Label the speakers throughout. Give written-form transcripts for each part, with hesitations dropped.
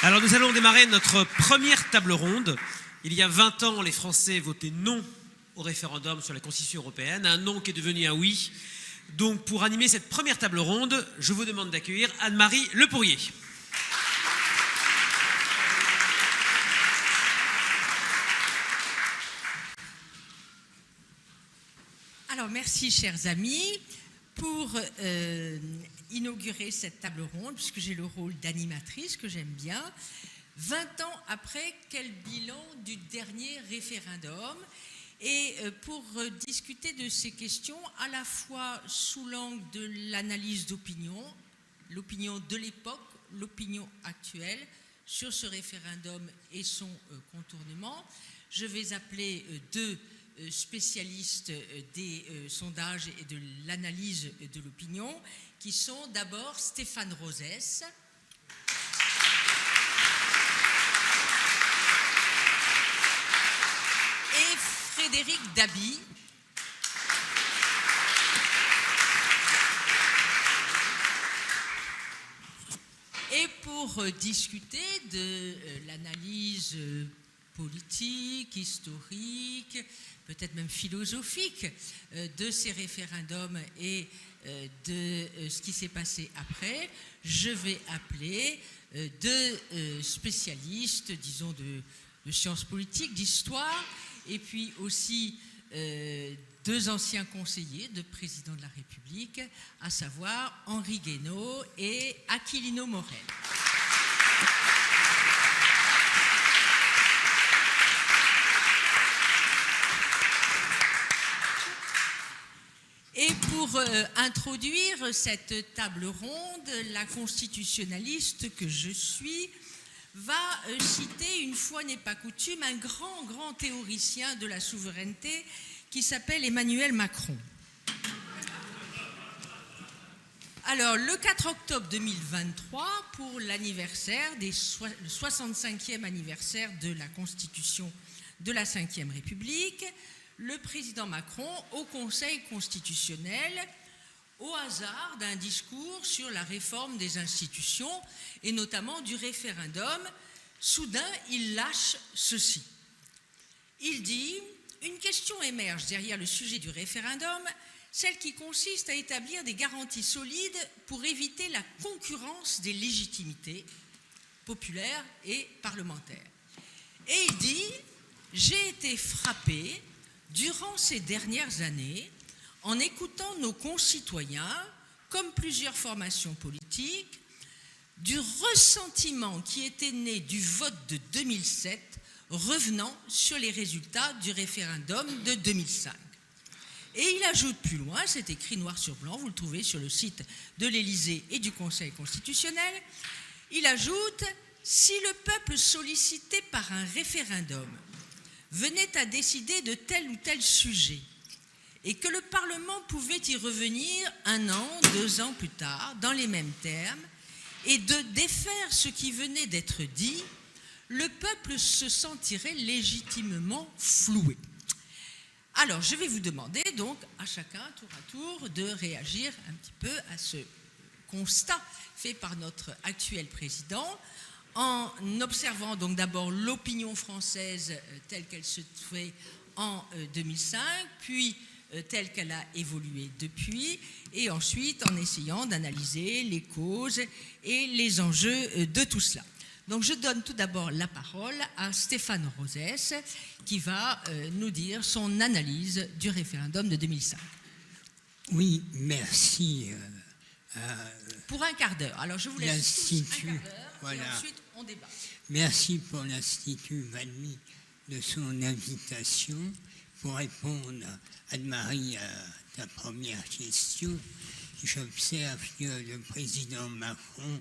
Speaker 1: Alors nous allons démarrer notre première table ronde. Il y a 20 ans, les Français votaient non au référendum sur la Constitution européenne, un non qui est devenu un oui. Donc pour animer cette première table ronde, je vous demande d'accueillir Anne-Marie Lepourrier.
Speaker 2: Alors merci chers amis pour inaugurer cette table ronde, puisque j'ai le rôle d'animatrice que j'aime bien. 20 ans après, quel bilan du dernier référendum? Et pour discuter de ces questions, à la fois sous l'angle de l'analyse d'opinion, l'opinion de l'époque, l'opinion actuelle sur ce référendum et son contournement, je vais appeler deux spécialistes des sondages et de l'analyse de l'opinion, qui sont d'abord Stéphane Rosès, et Frédéric Dabi. Et pour discuter de l'analyse politique, historique, peut-être même philosophique de ces référendums et de ce qui s'est passé après, je vais appeler deux spécialistes, disons, de sciences politiques, d'histoire, et puis aussi deux anciens conseillers de président de la République, à savoir Henri Guénaud et Aquilino Morel. Et pour introduire cette table ronde, la constitutionnaliste que je suis va citer, une fois n'est pas coutume, un grand théoricien de la souveraineté qui s'appelle Emmanuel Macron. Alors, le 4 octobre 2023, pour l'anniversaire, le 65e anniversaire de la Constitution de la Ve République, le président Macron, au Conseil constitutionnel, au hasard d'un discours sur la réforme des institutions et notamment du référendum, soudain, il lâche ceci. Il dit « Une question émerge derrière le sujet du référendum, celle qui consiste à établir des garanties solides pour éviter la concurrence des légitimités populaires et parlementaires. » Et il dit « J'ai été frappé durant ces dernières années, en écoutant nos concitoyens, comme plusieurs formations politiques, du ressentiment qui était né du vote de 2007 revenant sur les résultats du référendum de 2005. » Et il ajoute plus loin, c'est écrit noir sur blanc, vous le trouvez sur le site de l'Élysée et du Conseil constitutionnel, il ajoute « Si le peuple sollicité par un référendum venait à décider de tel ou tel sujet et que le Parlement pouvait y revenir 1 an, 2 ans plus tard, dans les mêmes termes, et de défaire ce qui venait d'être dit, le peuple se sentirait légitimement floué. » Alors, je vais vous demander donc à chacun, tour à tour, de réagir un petit peu à ce constat fait par notre actuel président, en observant donc d'abord l'opinion française telle qu'elle se fait en 2005, puis telle qu'elle a évolué depuis, et ensuite en essayant d'analyser les causes et les enjeux de tout cela. Donc je donne tout d'abord la parole à Stéphane Rosès, qui va nous dire son analyse du référendum de 2005.
Speaker 3: Oui, merci.
Speaker 2: Pour un quart d'heure. Alors je vous laisse tous un quart d'heure, voilà. Et ensuite on débat.
Speaker 3: Merci pour l'Institut Valmy de son invitation. Pour répondre, Anne-Marie, à ta première question, j'observe que le président Macron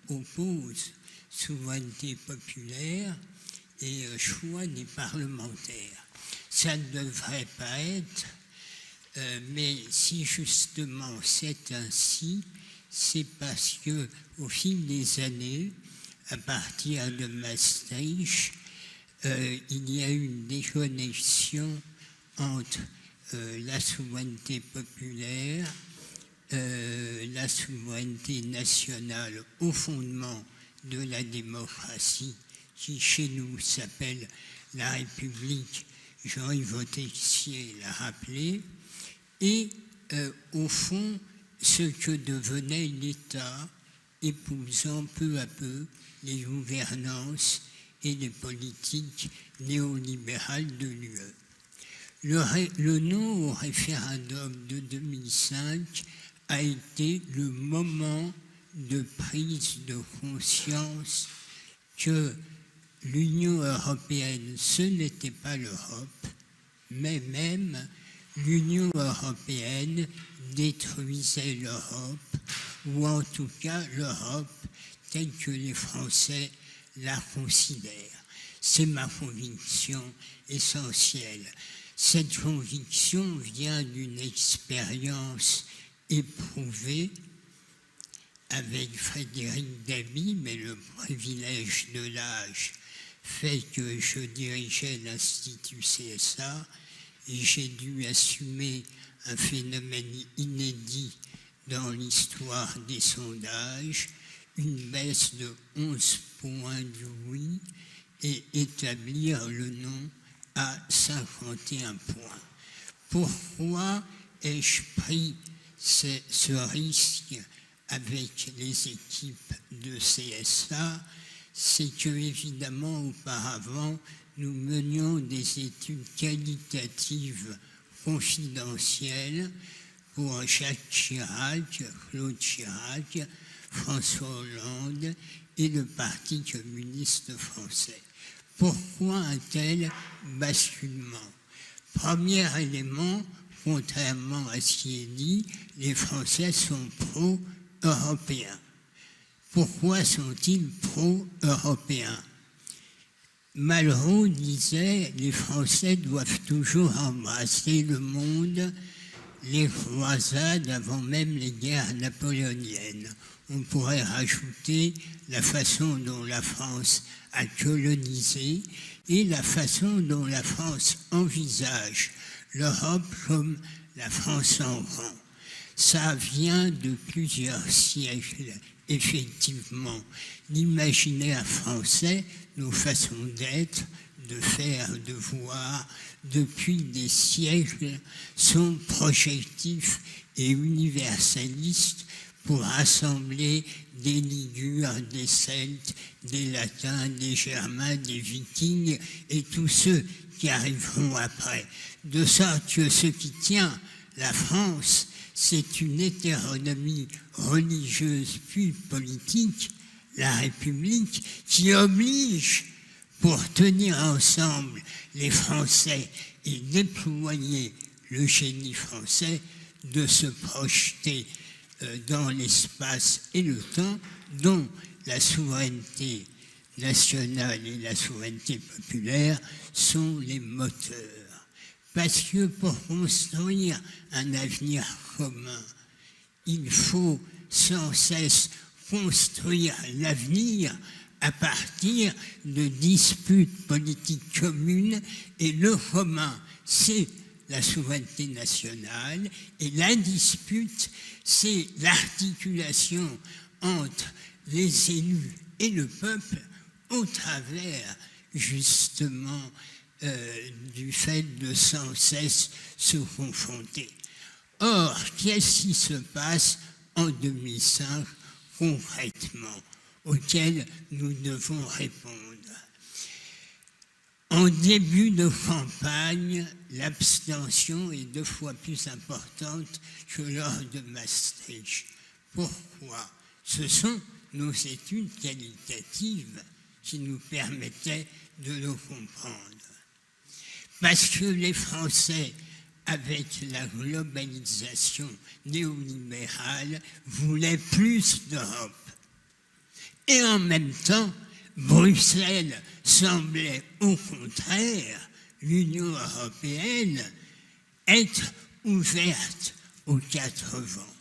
Speaker 3: oppose souveraineté populaire et choix des parlementaires. Ça ne devrait pas être, mais si justement c'est ainsi, c'est parce que au fil des années, à partir de Maastricht, il y a eu une déconnexion entre la souveraineté populaire, la souveraineté nationale au fondement de la démocratie, qui chez nous s'appelle la République. Jean-Yves Texier l'a rappelé, et au fond, ce que devenait l'État, épousant peu à peu les gouvernances et les politiques néolibérales de l'UE. Le non au référendum de 2005 a été le moment de prise de conscience que l'Union européenne, ce n'était pas l'Europe, mais même l'Union européenne détruisait l'Europe, ou en tout cas l'Europe telle que les Français la considèrent. C'est ma conviction essentielle. Cette conviction vient d'une expérience éprouvée avec Frédéric Dabi, mais le privilège de l'âge fait que je dirigeais l'Institut CSA et j'ai dû assumer un phénomène inédit dans l'histoire des sondages, une baisse de 11 points du oui et établir le non à 51 points. Pourquoi ai-je pris ce risque avec les équipes de CSA? C'est que, évidemment, auparavant, nous menions des études qualitatives confidentielles pour Jacques Chirac, Claude Chirac, François Hollande et le Parti communiste français. Pourquoi un tel basculement? Premier élément, contrairement à ce qui est dit, les Français sont pro-européens. Pourquoi sont-ils pro-européens? Malraux disait « Les Français doivent toujours embrasser le monde, les croisades avant même les guerres napoléoniennes. » On pourrait rajouter la façon dont la France a colonisé et la façon dont la France envisage l'Europe comme la France en grand. Ça vient de plusieurs siècles, effectivement. L'imaginaire français, nos façons d'être, de faire, de voir, depuis des siècles, sont projectifs et universalistes pour rassembler des Ligures, des Celtes, des Latins, des Germains, des Vikings et tous ceux qui arriveront après. De sorte que ce qui tient la France, c'est une hétéronomie religieuse puis politique, la République, qui oblige, pour tenir ensemble les Français et déployer le génie français, de se projeter dans l'espace et le temps dont la souveraineté nationale et la souveraineté populaire sont les moteurs. Parce que pour construire un avenir commun, il faut sans cesse construire l'avenir à partir de disputes politiques communes, et le commun, c'est la souveraineté nationale, et la dispute, c'est l'articulation entre les élus et le peuple au travers, justement, du fait de sans cesse se confronter. Or, qu'est-ce qui se passe en 2005 concrètement, auquel nous devons répondre? En début de campagne, l'abstention est 2 fois plus importante que lors de Maastricht. Pourquoi? Ce sont nos études qualitatives qui nous permettaient de le comprendre. Parce que les Français, avec la globalisation néolibérale, voulaient plus d'Europe. Et en même temps, Bruxelles semblait au contraire, l'Union européenne, être ouverte aux 4 vents.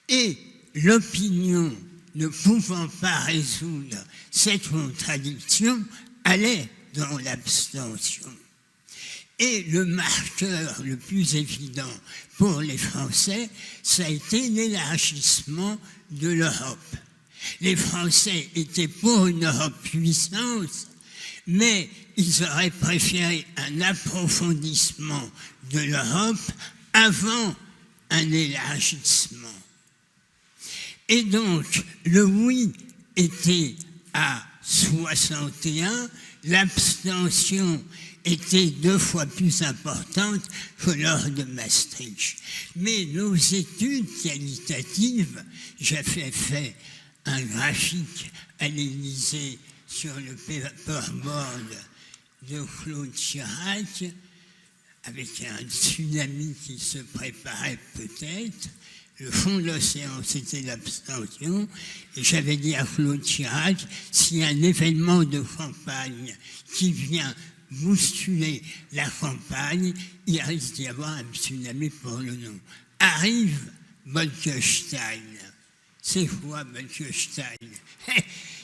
Speaker 3: Et l'opinion, ne pouvant pas résoudre cette contradiction, allait dans l'abstention. Et le marqueur le plus évident pour les Français, ça a été l'élargissement de l'Europe. Les Français étaient pour une Europe puissance, mais ils auraient préféré un approfondissement de l'Europe avant un élargissement. Et donc, le oui était à 61, l'abstention était 2 fois plus importante que lors de Maastricht. Mais nos études qualitatives, j'avais fait un graphique à l'Élysée sur le paperboard de Claude Chirac, avec un tsunami qui se préparait peut-être. Le fond de l'océan, c'était l'abstention. Et j'avais dit à Claude Chirac, s'il y a un événement de campagne qui vient bousculer la campagne, il risque d'y avoir un tsunami pour le nom. Arrive Bolkestein. C'est quoi Bolkestein?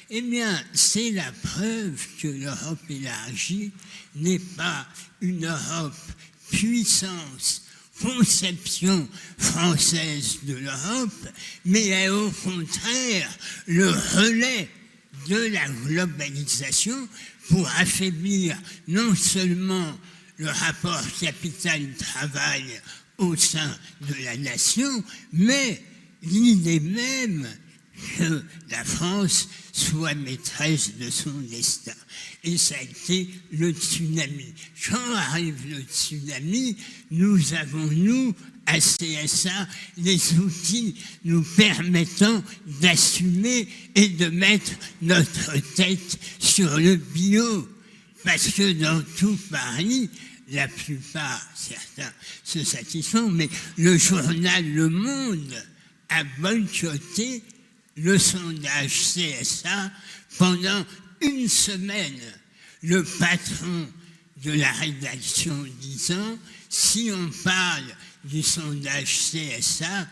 Speaker 3: Eh bien, c'est la preuve que l'Europe élargie n'est pas une Europe puissance, conception française de l'Europe, mais est au contraire le relais de la globalisation pour affaiblir non seulement le rapport capital-travail au sein de la nation, mais l'idée même que la France soit maîtresse de son destin. Et ça a été le tsunami. Quand arrive le tsunami, nous avons, nous, à CSA, les outils nous permettant d'assumer et de mettre notre tête sur le bio. Parce que dans tout Paris, la plupart, certains se satisfont, mais le journal Le Monde a boycotté le sondage CSA pendant une semaine. Le patron de la rédaction disant, si on parle du sondage CSA,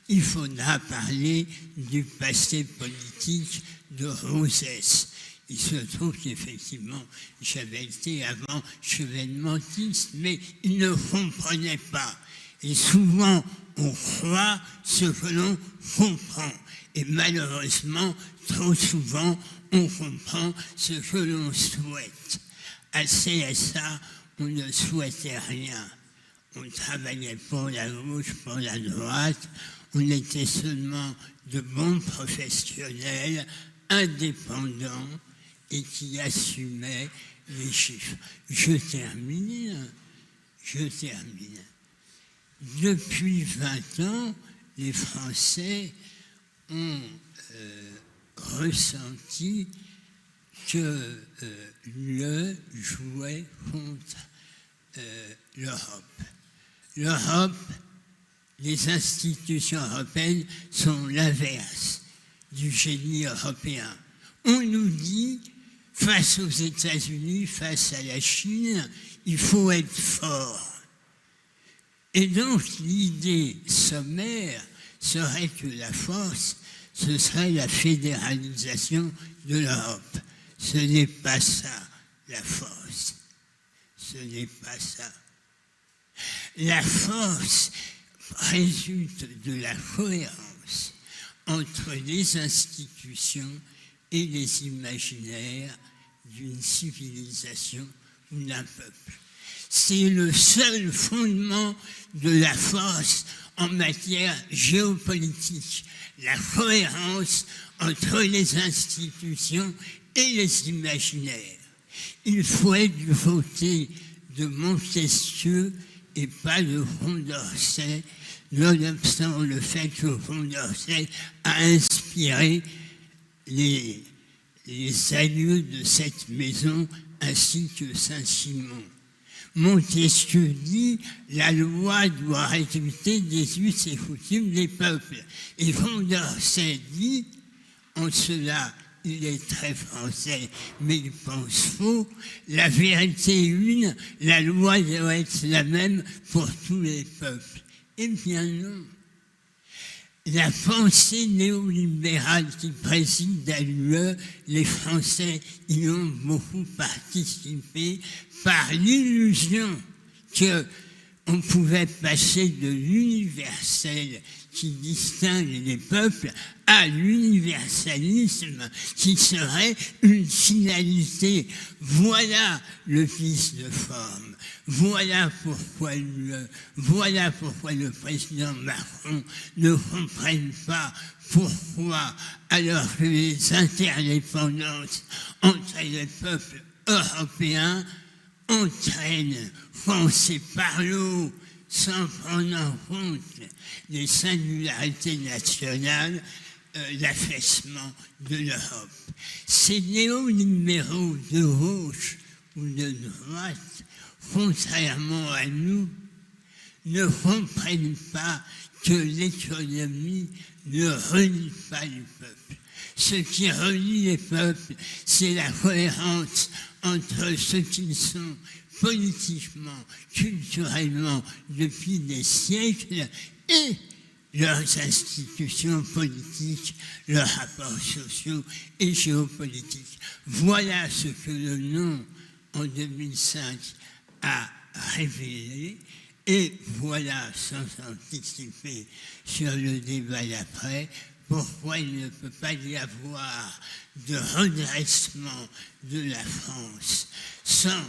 Speaker 3: il faudra parler du passé politique de Rosès. Il se trouve qu'effectivement, j'avais été avant chevènementiste, mais il ne comprenait pas. Et souvent, on croit ce que l'on comprend. Et malheureusement, trop souvent, on comprend ce que l'on souhaite. À CSA, on ne souhaitait rien. On travaillait pour la gauche, pour la droite. On était seulement de bons professionnels, indépendants, et qui assumaient les chiffres. Je termine. Depuis 20 ans, les Français ont ressenti que l'UE jouait contre l'Europe. L'Europe, les institutions européennes sont l'inverse du génie européen. On nous dit, face aux États-Unis, face à la Chine, il faut être fort. Et donc l'idée sommaire serait que la force, ce serait la fédéralisation de l'Europe. Ce n'est pas ça, la force. Ce n'est pas ça. La force résulte de la cohérence entre les institutions et les imaginaires d'une civilisation ou d'un peuple. C'est le seul fondement de la force en matière géopolitique, la cohérence entre les institutions et les imaginaires. Il faut être du côté de Montesquieu et pas de Condorcet, nonobstant le fait que Condorcet a inspiré les aïeux de cette maison ainsi que Saint-Simon. Montesquieu dit « La loi doit résulter des us et coutumes des peuples ». Et Condorcet dit, en cela il est très français, mais il pense faux, la vérité est une, la loi doit être la même pour tous les peuples. Eh bien non. La pensée néolibérale qui préside à l'UE, les Français y ont beaucoup participé par l'illusion que on pouvait passer de l'universel qui distingue les peuples à l'universalisme qui serait une finalité. Voilà le vice de forme. Voilà pourquoi le président Macron ne comprenne pas pourquoi, alors que les interdépendances entre les peuples européens entraînent, pensée par l'eau, sans prendre en compte les singularités nationales, l'affaissement de l'Europe. Ces néolibéraux de gauche ou de droite, contrairement à nous, ne comprennent pas que l'économie ne relie pas les peuples. Ce qui relie les peuples, c'est la cohérence entre ce qu'ils sont politiquement, culturellement, depuis des siècles, et leurs institutions politiques, leurs rapports sociaux et géopolitiques. Voilà ce que le nom, en 2005, a révélé, et voilà, sans anticiper sur le débat d'après, pourquoi il ne peut pas y avoir de redressement de la France sans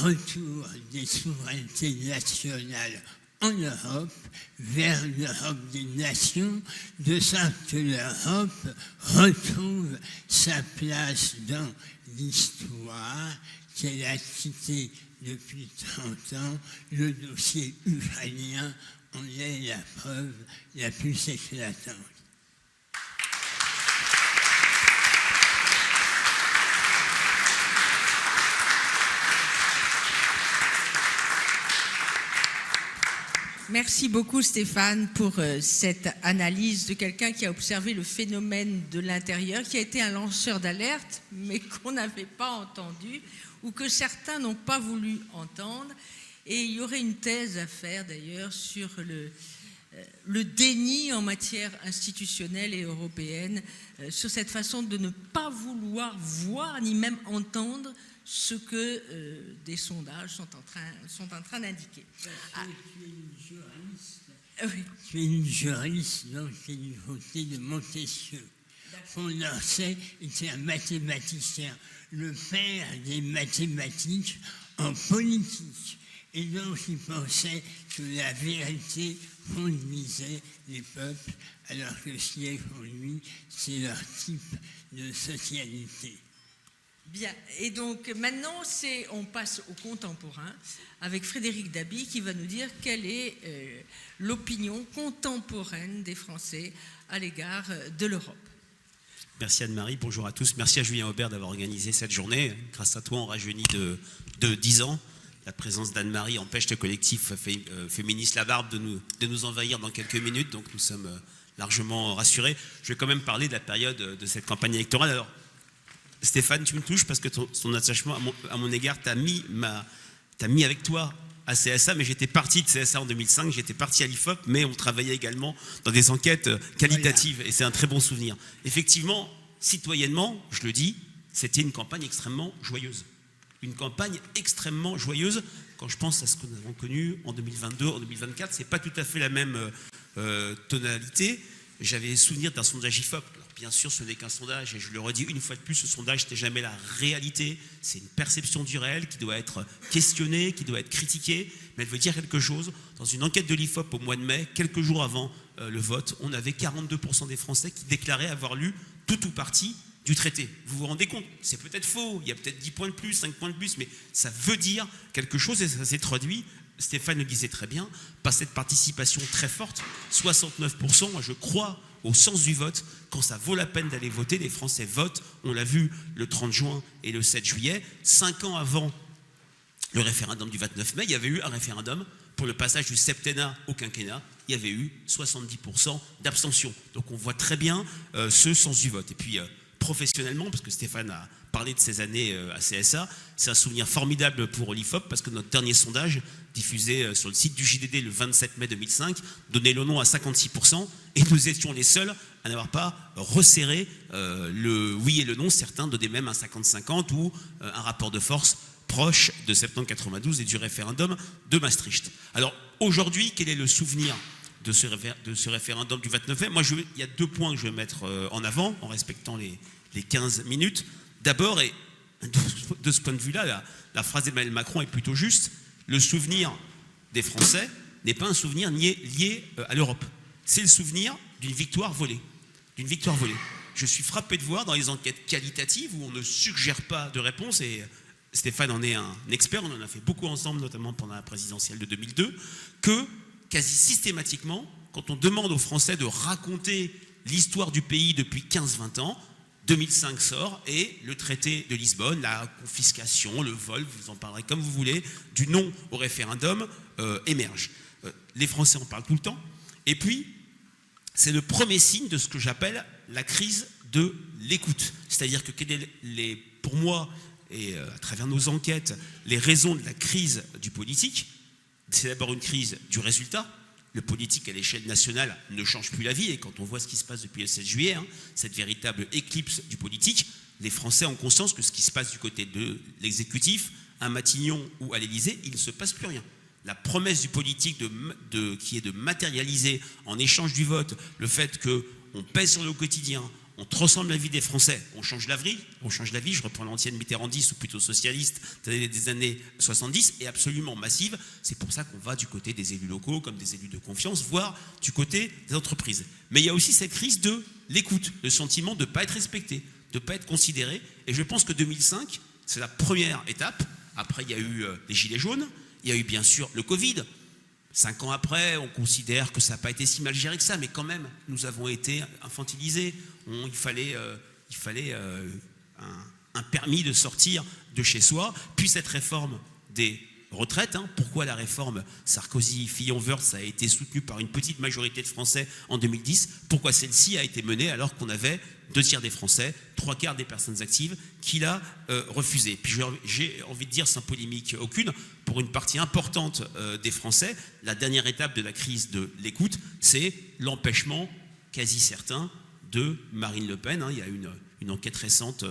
Speaker 3: retour des souverainetés nationales en Europe vers l'Europe des nations, de sorte que l'Europe retrouve sa place dans l'histoire qu'elle a quittée depuis 30 ans. Le dossier ukrainien en est la preuve la plus éclatante.
Speaker 2: Merci beaucoup Stéphane pour cette analyse de quelqu'un qui a observé le phénomène de l'intérieur, qui a été un lanceur d'alerte, mais qu'on n'avait pas entendu ou que certains n'ont pas voulu entendre. Et il y aurait une thèse à faire d'ailleurs sur le déni en matière institutionnelle et européenne, sur cette façon de ne pas vouloir voir ni même entendre ce que des sondages sont en train d'indiquer.
Speaker 3: Tu es une juriste dans l'université de Montesquieu. Condorcet était un mathématicien, le père des mathématiques en politique. Et donc il pensait que la vérité conduisait les peuples, alors que ce qui est pour lui, c'est leur type de socialité.
Speaker 2: Bien, et donc maintenant, on passe au contemporain avec Frédéric Dabi qui va nous dire quelle est l'opinion contemporaine des Français à l'égard de l'Europe.
Speaker 4: Merci Anne-Marie, bonjour à tous. Merci à Julien Aubert d'avoir organisé cette journée. Grâce à toi, on rajeunit de 10 ans. La présence d'Anne-Marie empêche le collectif féministe La Barbe de nous envahir dans quelques minutes, donc nous sommes largement rassurés. Je vais quand même parler de la période de cette campagne électorale. Alors, Stéphane, tu me touches parce que ton attachement à mon égard t'a mis avec toi à CSA, mais j'étais parti de CSA en 2005, j'étais parti à l'IFOP, mais on travaillait également dans des enquêtes qualitatives, voilà. Et c'est un très bon souvenir. Effectivement, citoyennement, je le dis, c'était une campagne extrêmement joyeuse. Une campagne extrêmement joyeuse. Quand je pense à ce que nous avons connu en 2022, en 2024, c'est pas tout à fait la même tonalité. J'avais souvenir d'un sondage IFOP. Alors, bien sûr, ce n'est qu'un sondage, et je le redis une fois de plus, ce sondage, ce n'est jamais la réalité. C'est une perception du réel qui doit être questionnée, qui doit être critiquée, mais elle veut dire quelque chose. Dans une enquête de l'IFOP au mois de mai, quelques jours avant le vote, on avait 42% des Français qui déclaraient avoir lu tout ou partie du traité. Vous vous rendez compte? C'est peut-être faux, il y a peut-être 10 points de plus, 5 points de plus, mais ça veut dire quelque chose et ça s'est traduit. Stéphane le disait très bien, par cette participation très forte, 69%, moi je crois au sens du vote, quand ça vaut la peine d'aller voter, les Français votent, on l'a vu le 30 juin et le 7 juillet, 5 ans avant le référendum du 29 mai, il y avait eu un référendum pour le passage du septennat au quinquennat, il y avait eu 70% d'abstention. Donc on voit très bien ce sens du vote. Et puis professionnellement, parce que Stéphane a parlé de ses années à CSA, c'est un souvenir formidable pour l'IFOP, parce que notre dernier sondage, diffusé sur le site du JDD le 27 mai 2005, donnait le non à 56%, et nous étions les seuls à n'avoir pas resserré le oui et le non. Certains donnaient même un 50-50 ou un rapport de force proche de septembre 92 et du référendum de Maastricht. Alors aujourd'hui, quel est le souvenir de ce référendum du 29 mai? Moi, il y a 2 points que je vais mettre en avant, en respectant les 15 minutes. D'abord, et de ce point de vue-là, la phrase d'Emmanuel Macron est plutôt juste. Le souvenir des Français n'est pas un souvenir lié à l'Europe. C'est le souvenir d'une victoire volée. Je suis frappé de voir dans les enquêtes qualitatives où on ne suggère pas de réponse, et Stéphane en est un expert, on en a fait beaucoup ensemble, notamment pendant la présidentielle de 2002, que quasi systématiquement, quand on demande aux Français de raconter l'histoire du pays depuis 15-20 ans, 2005 sort et le traité de Lisbonne, la confiscation, le vol, vous en parlerez comme vous voulez, du non au référendum émerge. Les Français en parlent tout le temps. Et puis, c'est le premier signe de ce que j'appelle la crise de l'écoute. C'est-à-dire que pour moi, et à travers nos enquêtes, les raisons de la crise du politique, c'est d'abord une crise du résultat. Le politique à l'échelle nationale ne change plus la vie, et quand on voit ce qui se passe depuis le 7 juillet, cette véritable éclipse du politique, les Français ont conscience que ce qui se passe du côté de l'exécutif, à Matignon ou à l'Élysée, il ne se passe plus rien. La promesse du politique qui est de matérialiser en échange du vote le fait qu'on pèse sur le quotidien, on transforme la vie des Français, on change la vie, je reprends l'ancienne mitterrandiste ou plutôt socialiste des années 70, est absolument massive. C'est pour ça qu'on va du côté des élus locaux comme des élus de confiance, voire du côté des entreprises. Mais il y a aussi cette crise de l'écoute, le sentiment de ne pas être respecté, de ne pas être considéré. Et je pense que 2005, c'est la première étape. Après, il y a eu les Gilets jaunes, il y a eu bien sûr le Covid. 5 ans après, on considère que ça n'a pas été si mal géré que ça, mais quand même, nous avons été infantilisés. Il fallait un permis de sortir de chez soi. Puis cette réforme des retraites, pourquoi la réforme Sarkozy-Fillon-Wörth a été soutenue par une petite majorité de Français en 2010, pourquoi celle-ci a été menée alors qu'on avait 2/3 des Français, 3/4 des personnes actives qui l'a refusée. Puis j'ai envie de dire, sans polémique aucune, pour une partie importante des Français, la dernière étape de la crise de l'écoute, c'est l'empêchement quasi certain de Marine Le Pen. Il y a une enquête récente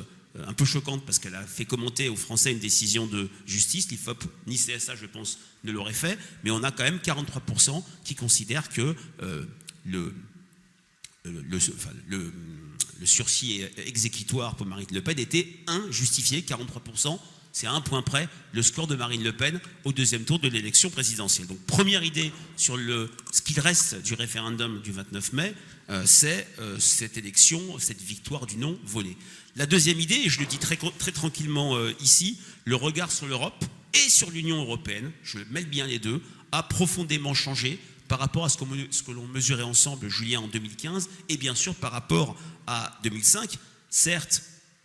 Speaker 4: un peu choquante parce qu'elle a fait commenter aux Français une décision de justice. L'IFOP ni CSA, je pense, ne l'aurait fait, mais on a quand même 43% qui considèrent que le sursis exécutoire pour Marine Le Pen était injustifié. 43%, c'est à un point près le score de Marine Le Pen au 2e tour de l'élection présidentielle. Donc première idée sur ce qu'il reste du référendum du 29 mai, c'est cette élection, cette victoire du non volée. La deuxième idée, et je le dis très, très tranquillement ici, le regard sur l'Europe et sur l'Union européenne, je mêle bien les deux, a profondément changé par rapport à ce que l'on mesurait ensemble, Julien, en 2015, et bien sûr par rapport à 2005. Certes,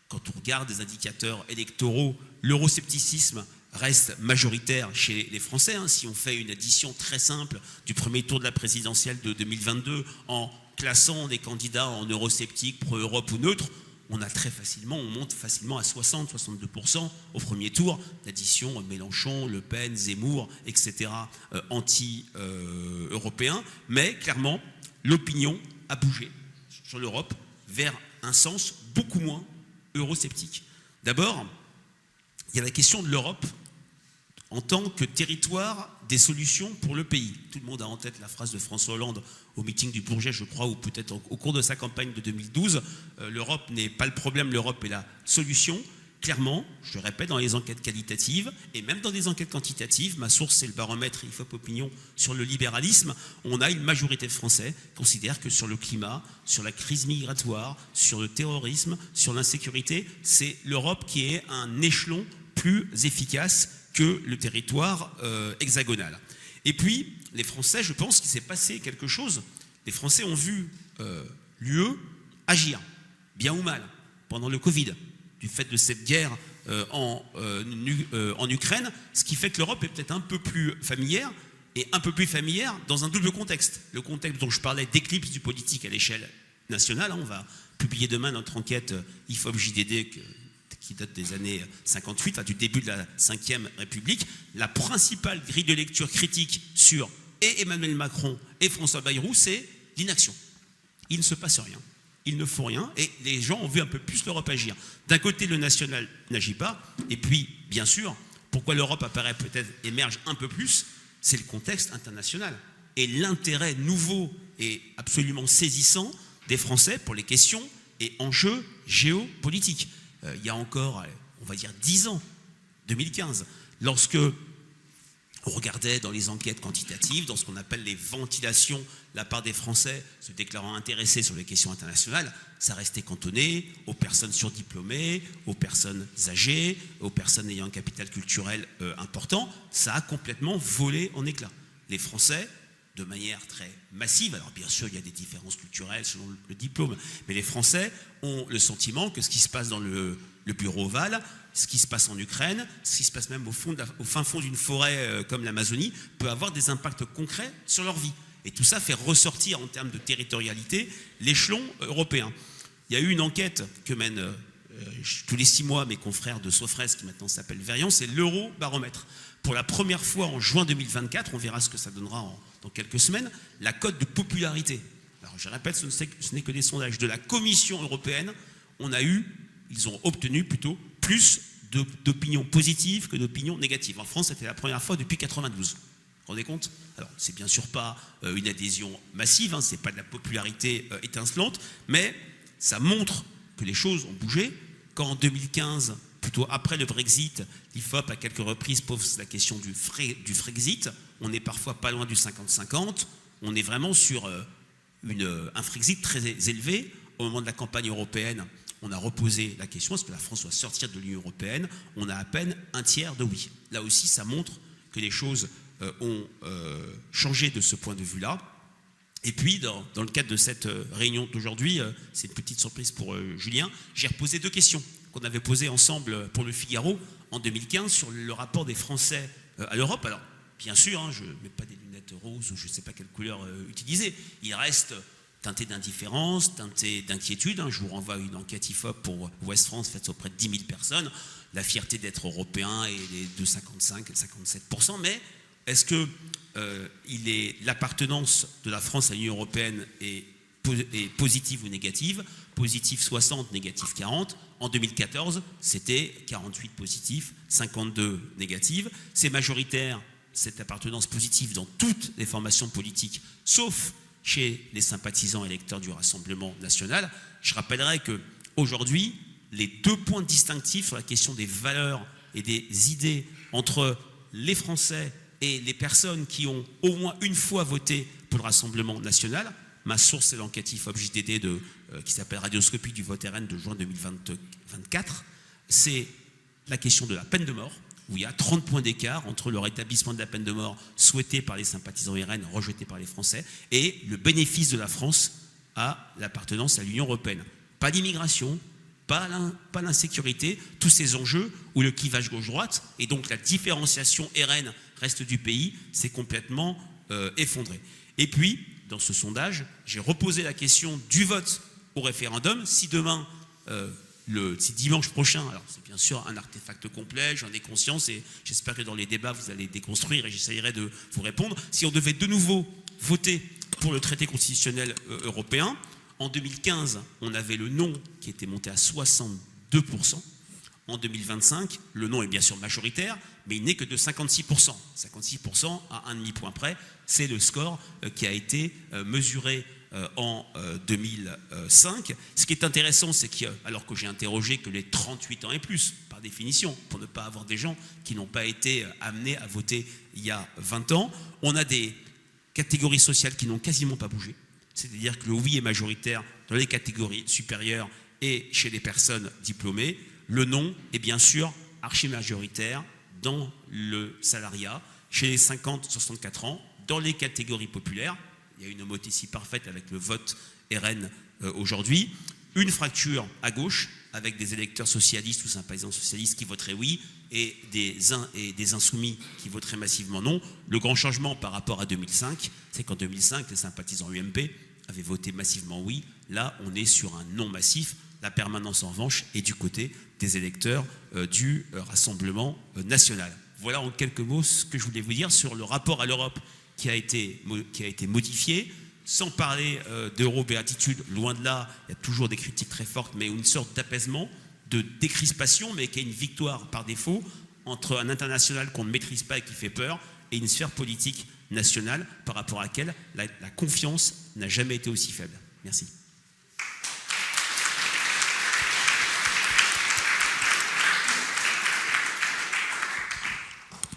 Speaker 4: quand on regarde des indicateurs électoraux, l'euroscepticisme reste majoritaire chez les Français. Si on fait une addition très simple du premier tour de la présidentielle de 2022 en classant des candidats en eurosceptiques, pro-Europe ou neutres, on monte facilement à 60-62% au premier tour, l'addition Mélenchon, Le Pen, Zemmour, etc., anti-européens. Mais clairement, l'opinion a bougé sur l'Europe vers un sens beaucoup moins eurosceptique. D'abord, il y a la question de l'Europe en tant que territoire des solutions pour le pays. Tout le monde a en tête la phrase de François Hollande au meeting du Bourget, je crois, ou peut-être au cours de sa campagne de 2012. L'Europe n'est pas le problème, l'Europe est la solution. Clairement, je le répète, dans les enquêtes qualitatives et même dans des enquêtes quantitatives, ma source c'est le baromètre IFOP Opinion sur le libéralisme, on a une majorité de Français qui considèrent que sur le climat, sur la crise migratoire, sur le terrorisme, sur l'insécurité, c'est l'Europe qui est un échelon plus efficace que le territoire hexagonal. Et puis, les Français, je pense qu'il s'est passé quelque chose. Les Français ont vu l'UE agir, bien ou mal, pendant le Covid, du fait de cette guerre en Ukraine, ce qui fait que l'Europe est peut-être un peu plus familière, et un peu plus familière dans un double contexte. Le contexte dont je parlais d'éclipse du politique à l'échelle nationale. On va publier demain notre enquête IFOP-JDD qui date des années 58, du début de la Ve République. La principale grille de lecture critique sur et Emmanuel Macron et François Bayrou, c'est l'inaction. Il ne se passe rien. Ils ne font rien et les gens ont vu un peu plus l'Europe agir. D'un côté, le national n'agit pas. Et puis, bien sûr, pourquoi l'Europe apparaît peut-être, émerge un peu plus, c'est le contexte international. Et l'intérêt nouveau et absolument saisissant des Français pour les questions et enjeux géopolitiques. Il y a encore, on va dire, 10 ans, 2015, lorsque on regardait dans les enquêtes quantitatives, dans ce qu'on appelle les ventilations, la part des Français se déclarant intéressés sur les questions internationales, ça restait cantonné aux personnes surdiplômées, aux personnes âgées, aux personnes ayant un capital culturel important. Ça a complètement volé en éclats. Les Français, de manière très massive, alors bien sûr il y a des différences culturelles selon le diplôme, mais les Français ont le sentiment que ce qui se passe dans le bureau ovale, ce qui se passe en Ukraine, ce qui se passe même au fin fond d'une forêt comme l'Amazonie, peut avoir des impacts concrets sur leur vie. Et tout ça fait ressortir en termes de territorialité l'échelon européen. Il y a eu une enquête que mènent tous les 6 mois mes confrères de Sofres, qui maintenant s'appelle Verian, c'est l'Eurobaromètre. Pour la première fois en juin 2024, on verra ce que ça donnera dans quelques semaines, la cote de popularité. Alors je répète, ce n'est que des sondages de la Commission européenne. Ils ont obtenu plutôt plus d'opinions positives que d'opinions négatives. En France, c'était la première fois depuis 92. Vous vous rendez compte? Alors, c'est bien sûr pas une adhésion massive, c'est pas de la popularité étincelante, mais ça montre que les choses ont bougé. Quand en 2015, plutôt après le Brexit, l'IFOP à quelques reprises pose la question du Frexit, on est parfois pas loin du 50-50, on est vraiment sur un Frexit très élevé. Au moment de la campagne européenne, on a reposé la question, est-ce que la France doit sortir de l'Union européenne? On a à peine un tiers de oui. Là aussi, ça montre que les choses ont changé de ce point de vue-là. Et puis, dans le cadre de cette réunion d'aujourd'hui, c'est une petite surprise pour Julien, j'ai reposé 2 questions qu'on avait posées ensemble pour le Figaro en 2015 sur le rapport des Français à l'Europe. Alors, bien sûr, je ne mets pas des lunettes roses ou je ne sais pas quelle couleur utiliser. Il reste teinté d'indifférence, teinté d'inquiétude. Je vous renvoie à une enquête IFOP pour Ouest France faite auprès de 10 000 personnes. La fierté d'être européen est de 55 et 57%. Mais est-ce que l'appartenance de la France à l'Union européenne est positive ou négative? Positif 60, négatif 40. En 2014, c'était 48 positifs, 52 négatives. C'est majoritaire, cette appartenance positive, dans toutes les formations politiques, sauf chez les sympathisants électeurs du Rassemblement national. Je rappellerai qu'aujourd'hui, les 2 points distinctifs sur la question des valeurs et des idées entre les Français et les personnes qui ont au moins une fois voté pour le Rassemblement national, ma source c'est l'enquête IFOP-JDD qui s'appelle Radioscopie du vote RN de juin 2024, c'est la question de la peine de mort, où il y a 30 points d'écart entre le rétablissement de la peine de mort souhaité par les sympathisants RN, rejeté par les Français, et le bénéfice de la France à l'appartenance à l'Union européenne. Pas d'immigration, pas l'insécurité, tous ces enjeux où le clivage gauche-droite, et donc la différenciation RN reste du pays, s'est complètement effondré. Et puis, dans ce sondage, j'ai reposé la question du vote au référendum. Si demain, si dimanche prochain, alors c'est bien sûr un artefact complet, j'en ai conscience et j'espère que dans les débats vous allez déconstruire et j'essayerai de vous répondre. Si on devait de nouveau voter pour le traité constitutionnel européen, en 2015, on avait le non qui était monté à 62%. En 2025, le non est bien sûr majoritaire, mais il n'est que de 56%. 56% à un demi-point près, c'est le score qui a été mesuré en 2005. Ce qui est intéressant, c'est alors que j'ai interrogé que les 38 ans et plus, par définition, pour ne pas avoir des gens qui n'ont pas été amenés à voter il y a 20 ans, on a des catégories sociales qui n'ont quasiment pas bougé. C'est-à-dire que le oui est majoritaire dans les catégories supérieures et chez les personnes diplômées. Le non est bien sûr archi-majoritaire dans le salariat, chez les 50-64 ans, dans les catégories populaires. Il y a une homothétie parfaite avec le vote RN aujourd'hui. Une fracture à gauche, avec des électeurs socialistes ou sympathisants socialistes qui voteraient oui, et des insoumis qui voteraient massivement non. Le grand changement par rapport à 2005, c'est qu'en 2005, les sympathisants UMP avaient voté massivement oui. Là, on est sur un non massif. La permanence, en revanche, est du côté des électeurs du Rassemblement national. Voilà en quelques mots ce que je voulais vous dire sur le rapport à l'Europe qui a été modifié. Sans parler d'euro-béatitude, loin de là, il y a toujours des critiques très fortes, mais une sorte d'apaisement, de décrispation, mais qui est une victoire par défaut entre un international qu'on ne maîtrise pas et qui fait peur, et une sphère politique nationale par rapport à laquelle la confiance n'a jamais été aussi faible. Merci.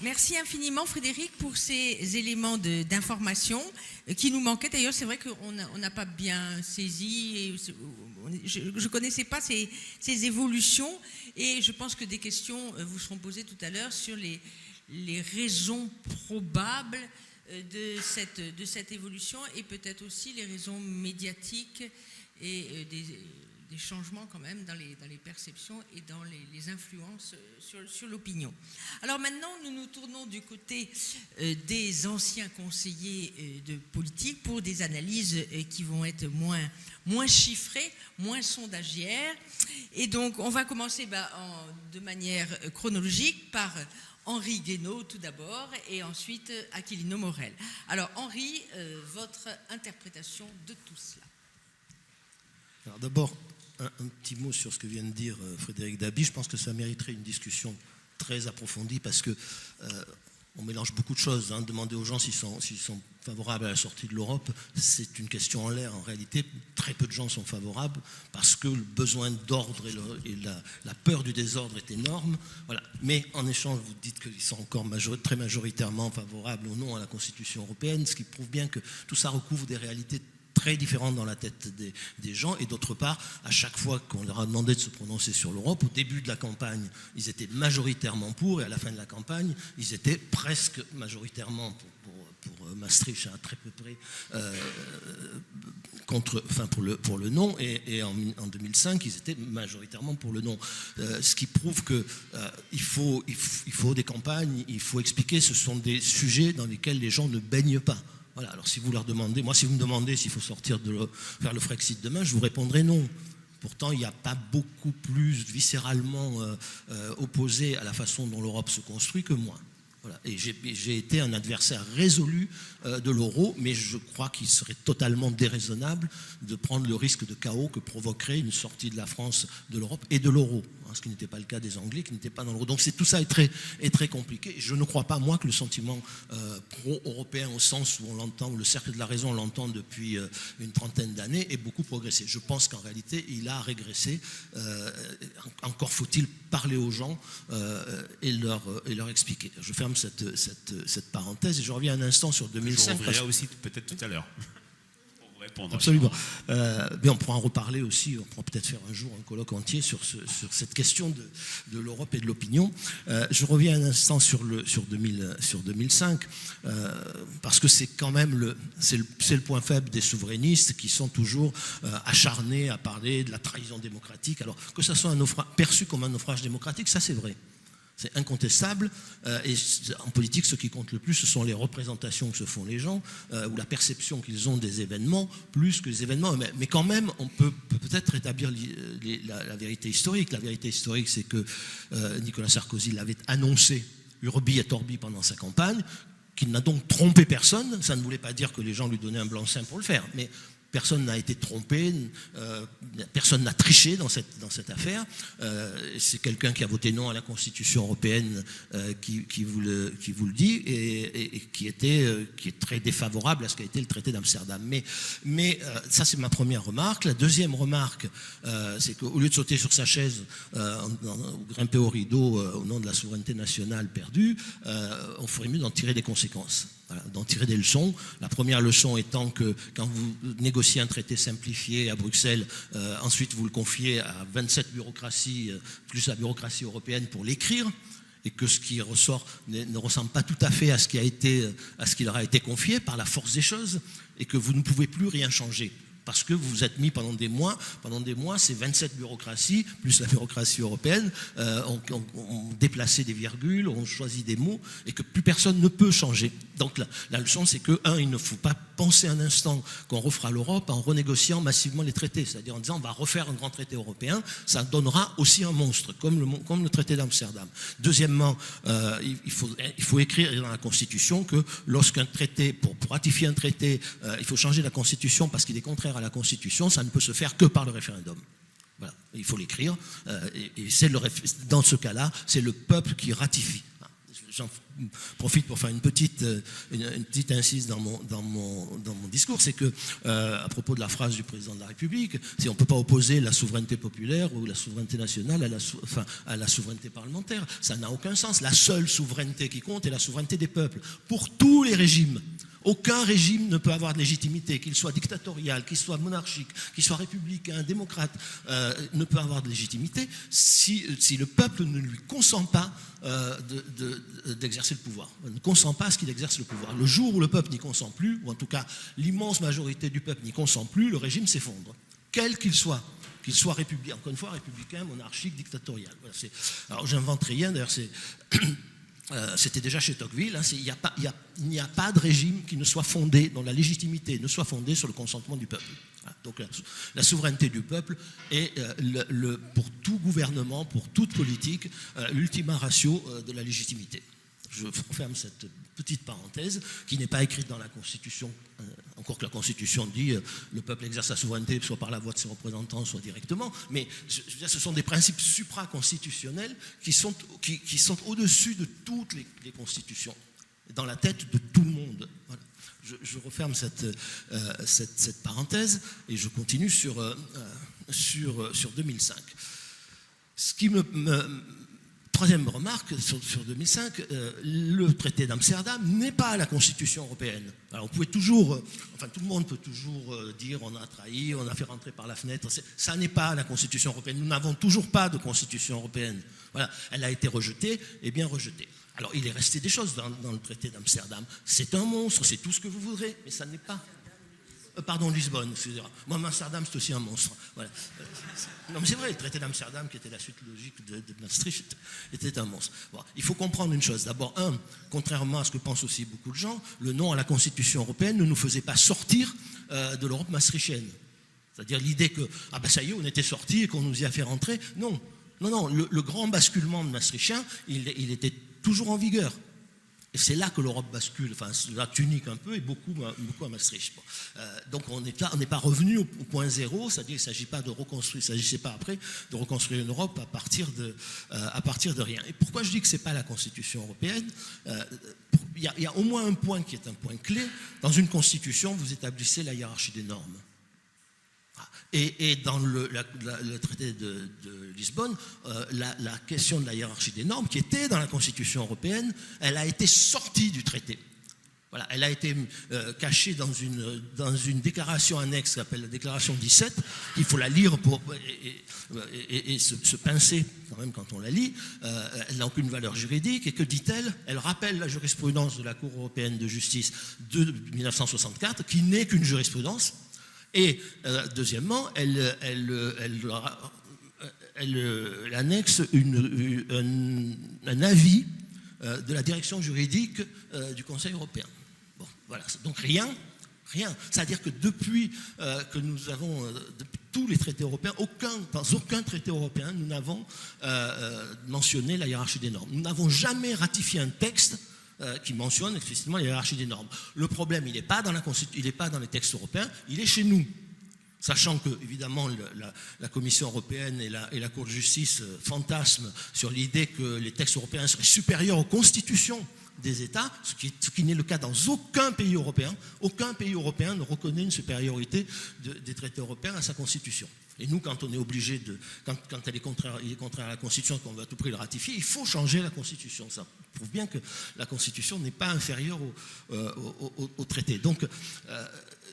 Speaker 2: Merci infiniment Frédéric pour ces éléments d'information qui nous manquaient. D'ailleurs, c'est vrai qu'on n'a pas bien saisi, et je ne connaissais pas ces évolutions, et je pense que des questions vous seront posées tout à l'heure sur les raisons probables de cette évolution, et peut-être aussi les raisons médiatiques et des changements quand même dans les perceptions et dans les influences sur l'opinion. Alors maintenant, nous nous tournons du côté des anciens conseillers de politique pour des analyses qui vont être moins chiffrées, moins sondagières. Et donc, on va commencer de manière chronologique par Henri Guénaud tout d'abord, et ensuite Aquilino Morel. Alors Henri, votre interprétation de tout cela.
Speaker 5: Alors d'abord, un petit mot sur ce que vient de dire Frédéric Dabi. Je pense que ça mériterait une discussion très approfondie parce que on mélange beaucoup de choses. Demander aux gens s'ils sont favorables à la sortie de l'Europe, c'est une question en l'air. En réalité, très peu de gens sont favorables parce que le besoin d'ordre et la peur du désordre est énorme. Voilà. Mais en échange, vous dites qu'ils sont encore très majoritairement favorables ou non à la Constitution européenne, ce qui prouve bien que tout ça recouvre des réalités très différentes dans la tête des gens, et d'autre part, à chaque fois qu'on leur a demandé de se prononcer sur l'Europe, au début de la campagne, ils étaient majoritairement pour, et à la fin de la campagne, ils étaient presque majoritairement pour Maastricht, à très peu près pour le non, et en 2005, ils étaient majoritairement pour le non. Ce qui prouve que il faut des campagnes, il faut expliquer, ce sont des sujets dans lesquels les gens ne baignent pas. Voilà, alors si vous leur demandez, si vous me demandez s'il faut sortir faire le Frexit demain, je vous répondrai non. Pourtant, il n'y a pas beaucoup plus viscéralement opposé à la façon dont l'Europe se construit que moi. Voilà. Et j'ai été un adversaire résolu de l'euro, mais je crois qu'il serait totalement déraisonnable de prendre le risque de chaos que provoquerait une sortie de la France de l'Europe et de l'euro, ce qui n'était pas le cas des Anglais qui n'étaient pas dans l'euro. Donc tout ça est très compliqué. Je ne crois pas, moi, que le sentiment pro-européen au sens où on l'entend, où le cercle de la raison l'entend depuis une trentaine d'années, ait beaucoup progressé. Je pense qu'en réalité, il a régressé. Encore faut-il parler aux gens et leur expliquer. Je ferme cette parenthèse et je reviens un instant sur 2005.
Speaker 4: Je reviendrai aussi peut-être tout à l'heure pour vous répondre.
Speaker 5: Absolument. Mais on pourra en reparler aussi, on pourra peut-être faire un jour un colloque entier sur cette question de l'Europe et de l'opinion. Je reviens un instant sur 2005, parce que c'est quand même le point faible des souverainistes qui sont toujours acharnés à parler de la trahison démocratique. Alors que ça soit perçu comme un naufrage démocratique, ça c'est vrai. C'est incontestable, et en politique, ce qui compte le plus, ce sont les représentations que se font les gens, ou la perception qu'ils ont des événements, plus que les événements. Mais quand même, on peut peut-être établir la vérité historique. La vérité historique, c'est que Nicolas Sarkozy l'avait annoncé, urbi et orbi, pendant sa campagne, qu'il n'a donc trompé personne. Ça ne voulait pas dire que les gens lui donnaient un blanc-seing pour le faire, mais personne n'a été trompé, personne n'a triché dans cette affaire. C'est quelqu'un qui a voté non à la Constitution européenne qui vous le dit, et qui est très défavorable à ce qu'a été le traité d'Amsterdam. Mais ça, c'est ma première remarque. La deuxième remarque, c'est qu'au lieu de sauter sur sa chaise, grimper au rideau au nom de la souveraineté nationale perdue, on ferait mieux d'en tirer des conséquences. Voilà, d'en tirer des leçons. La première leçon étant que quand vous négociez un traité simplifié à Bruxelles, ensuite vous le confiez à 27 bureaucraties, plus la bureaucratie européenne pour l'écrire, et que ce qui ressort ne ressemble pas tout à fait à ce qui leur a été confié par la force des choses, et que vous ne pouvez plus rien changer. Parce que vous vous êtes mis pendant des mois, c'est 27 bureaucraties, plus la bureaucratie européenne, on déplaçait des virgules, on choisit des mots, et que plus personne ne peut changer. Donc la leçon, c'est que, il ne faut pas penser un instant qu'on refera l'Europe en renégociant massivement les traités, c'est-à-dire en disant on va refaire un grand traité européen, ça donnera aussi un monstre, comme le traité d'Amsterdam. Deuxièmement, il faut écrire dans la Constitution que lorsqu'un traité, pour ratifier un traité, il faut changer la Constitution parce qu'il est contraire à la Constitution, ça ne peut se faire que par le référendum. Voilà, il faut l'écrire, et dans ce cas-là, c'est le peuple qui ratifie. J'en profite pour faire une petite incise dans mon discours, c'est que, à propos de la phrase du président de la République, si on ne peut pas opposer la souveraineté populaire ou la souveraineté nationale à la souveraineté parlementaire, ça n'a aucun sens. La seule souveraineté qui compte est la souveraineté des peuples, pour tous les régimes. Aucun régime ne peut avoir de légitimité, qu'il soit dictatorial, qu'il soit monarchique, qu'il soit républicain, démocrate, ne peut avoir de légitimité si le peuple ne lui consent pas d'exercer le pouvoir, ne consent pas à ce qu'il exerce le pouvoir. Le jour où le peuple n'y consent plus, ou en tout cas l'immense majorité du peuple n'y consent plus, le régime s'effondre, quel qu'il soit républicain, encore une fois républicain, monarchique, dictatorial. Voilà, alors j'invente rien, d'ailleurs c'était déjà chez Tocqueville, il n'y a pas de régime qui ne soit fondé, dont la légitimité ne soit fondée sur le consentement du peuple. Voilà, donc la souveraineté du peuple est pour tout gouvernement, pour toute politique, l'ultima ratio de la légitimité. Je ferme cette petite parenthèse qui n'est pas écrite dans la Constitution, encore que la Constitution dit le peuple exerce sa souveraineté soit par la voix de ses représentants, soit directement, mais je veux dire, ce sont des principes supraconstitutionnels qui sont au-dessus de toutes les constitutions, dans la tête de tout le monde. Voilà. Je referme cette parenthèse et je continue sur 2005. Ce qui troisième remarque sur 2005, le traité d'Amsterdam n'est pas la Constitution européenne. Alors on pouvait toujours, tout le monde peut toujours dire on a trahi, on a fait rentrer par la fenêtre. Ça n'est pas la Constitution européenne. Nous n'avons toujours pas de Constitution européenne. Voilà, elle a été rejetée et bien rejetée. Alors il est resté des choses dans le traité d'Amsterdam. C'est un monstre, c'est tout ce que vous voudrez, mais ça n'est pas. Pardon, Lisbonne, excusez-moi. Moi, Amsterdam, c'est aussi un monstre. Voilà. Non, mais c'est vrai, le traité d'Amsterdam, qui était la suite logique de Maastricht, était un monstre. Bon, il faut comprendre une chose. D'abord, contrairement à ce que pensent aussi beaucoup de gens, le non à la Constitution européenne ne nous faisait pas sortir de l'Europe maastrichtienne. C'est-à-dire l'idée que, ça y est, on était sortis et qu'on nous y a fait rentrer. Non, le grand basculement de maastrichtien, il était toujours en vigueur. Et c'est là que l'Europe bascule, là tunique un peu et beaucoup à Maastricht. Donc on n'est pas revenu au point zéro, c'est-à-dire qu'il ne s'agissait pas après de reconstruire une Europe à partir de rien. Et pourquoi je dis que ce n'est pas la Constitution européenne ? Il y a au moins un point qui est un point clé. Dans une Constitution, vous établissez la hiérarchie des normes. Et dans le traité de Lisbonne, la question de la hiérarchie des normes, qui était dans la Constitution européenne, elle a été sortie du traité. Voilà, elle a été cachée dans une déclaration annexe qui s'appelle la déclaration 17. Il faut la lire et se pincer quand même quand on la lit. Elle n'a aucune valeur juridique. Et que dit-elle ? Elle rappelle la jurisprudence de la Cour européenne de justice de 1964, qui n'est qu'une jurisprudence. Et deuxièmement, elle annexe un avis de la direction juridique du Conseil européen. Bon, voilà. Donc rien. C'est-à-dire que depuis que nous avons depuis tous les traités européens, dans aucun traité européen, nous n'avons mentionné la hiérarchie des normes. Nous n'avons jamais ratifié un texte qui mentionne explicitement la hiérarchie des normes. Le problème, il n'est pas dans les textes européens, il est chez nous. Sachant que, évidemment, la Commission européenne et la Cour de justice fantasment sur l'idée que les textes européens seraient supérieurs aux constitutions des États, ce qui n'est le cas dans aucun pays européen. Aucun pays européen ne reconnaît une supériorité des traités européens à sa constitution. Et nous, quand on est obligé quand il est contraire à la Constitution, qu'on veut à tout prix le ratifier, il faut changer la Constitution. Ça prouve bien que la Constitution n'est pas inférieure au traité. Donc,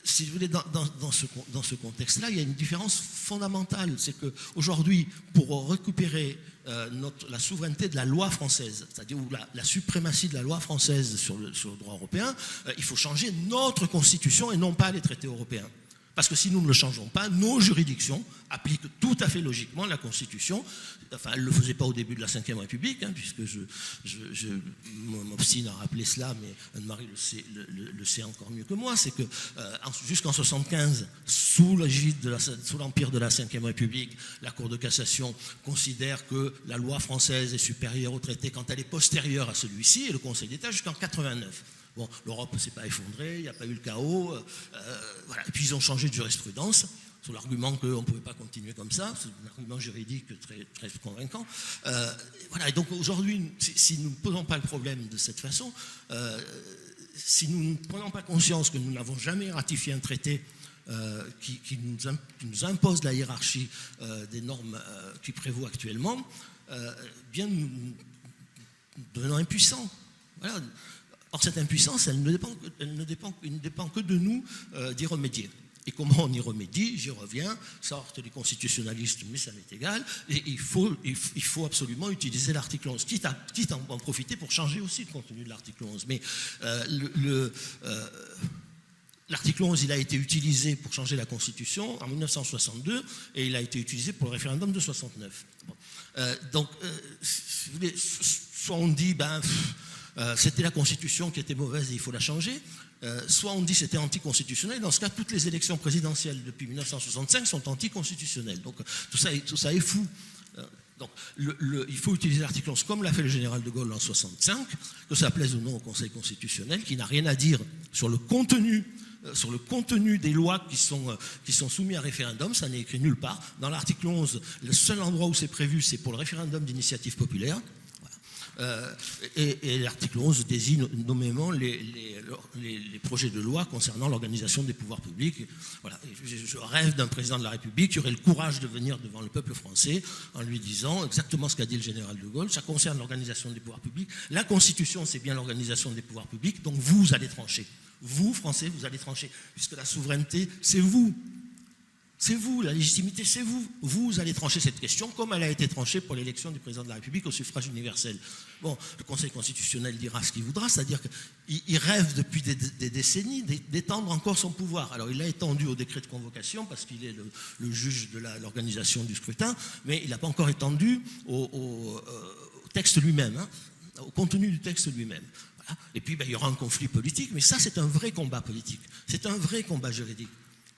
Speaker 5: si vous voulez, dans ce contexte-là, il y a une différence fondamentale. C'est qu'aujourd'hui, pour récupérer la souveraineté de la loi française, c'est-à-dire la suprématie de la loi française sur le droit européen, il faut changer notre Constitution et non pas les traités européens. Parce que si nous ne le changeons pas, nos juridictions appliquent tout à fait logiquement la Constitution. Enfin, elles ne le faisaient pas au début de la Ve République, puisque je m'obstine à rappeler cela, mais Anne-Marie le sait encore mieux que moi, c'est que jusqu'en 1975, sous l'empire de la Ve République, la Cour de cassation considère que la loi française est supérieure au traité quand elle est postérieure à celui-ci, et le Conseil d'État jusqu'en 1989. Bon, l'Europe ne s'est pas effondrée, il n'y a pas eu le chaos, voilà. Et puis ils ont changé de jurisprudence, sous l'argument qu'on ne pouvait pas continuer comme ça, c'est un argument juridique très, très convaincant. Voilà. Et donc aujourd'hui, si nous ne posons pas le problème de cette façon, si nous ne prenons pas conscience que nous n'avons jamais ratifié un traité qui nous impose la hiérarchie des normes qui prévaut actuellement, bien nous devenons impuissants. Voilà. Or, cette impuissance, elle ne dépend que de nous d'y remédier. Et comment on y remédie? J'y reviens, sortent les constitutionnalistes, mais ça m'est égal, et il faut absolument utiliser l'article 11, quitte à en profiter pour changer aussi le contenu de l'article 11. Mais l'article 11, il a été utilisé pour changer la Constitution en 1962, et il a été utilisé pour le référendum de 69. Bon. Donc, soit on dit, c'était la Constitution qui était mauvaise et il faut la changer, soit on dit c'était anticonstitutionnel. Dans ce cas, toutes les élections présidentielles depuis 1965 sont anticonstitutionnelles. Donc tout ça est fou. Donc il faut utiliser l'article 11 comme l'a fait le général de Gaulle en 1965, que ça plaise ou non au Conseil constitutionnel, qui n'a rien à dire sur le contenu des lois qui sont soumises à référendum. Ça n'est écrit nulle part. Dans l'article 11, le seul endroit où c'est prévu, c'est pour le référendum d'initiative populaire. Et l'article 11 désigne nommément les projets de loi concernant l'organisation des pouvoirs publics. Voilà. Je rêve d'un président de la République qui aurait le courage de venir devant le peuple français en lui disant exactement ce qu'a dit le général de Gaulle. Ça concerne l'organisation des pouvoirs publics. La Constitution, c'est bien l'organisation des pouvoirs publics, donc vous allez trancher. Vous, Français, vous allez trancher, puisque la souveraineté, c'est vous. C'est vous, la légitimité, c'est vous. Vous allez trancher cette question comme elle a été tranchée pour l'élection du président de la République au suffrage universel. Bon, le Conseil constitutionnel dira ce qu'il voudra, c'est-à-dire qu'il rêve depuis des décennies d'étendre encore son pouvoir. Alors il l'a étendu au décret de convocation parce qu'il est le juge de l'organisation du scrutin, mais il n'a pas encore étendu au texte lui-même, au contenu du texte lui-même. Voilà. Et puis il y aura un conflit politique, mais ça c'est un vrai combat politique, c'est un vrai combat juridique.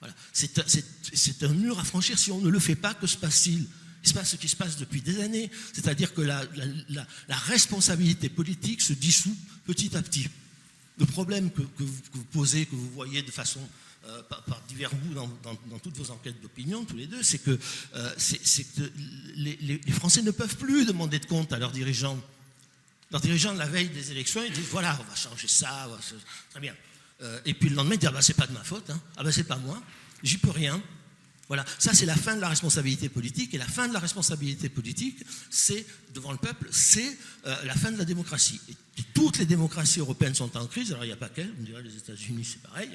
Speaker 5: Voilà. C'est un mur à franchir. Si on ne le fait pas, que se passe-t-il? Il se passe ce qui se passe depuis des années, c'est-à-dire que la responsabilité politique se dissout petit à petit. Le problème que vous posez, que vous voyez de façon par divers bouts dans toutes vos enquêtes d'opinion, tous les deux, c'est que les Français ne peuvent plus demander de compte à leurs dirigeants. Leurs dirigeants, la veille des élections, ils disent voilà, on va changer ça, très bien. Et puis le lendemain, dire c'est pas de ma faute, c'est pas moi, j'y peux rien. Voilà, ça c'est la fin de la responsabilité politique, et la fin de la responsabilité politique, c'est devant le peuple, c'est la fin de la démocratie. Et toutes les démocraties européennes sont en crise. Alors il n'y a pas qu'elles, on dirait les États-Unis c'est pareil,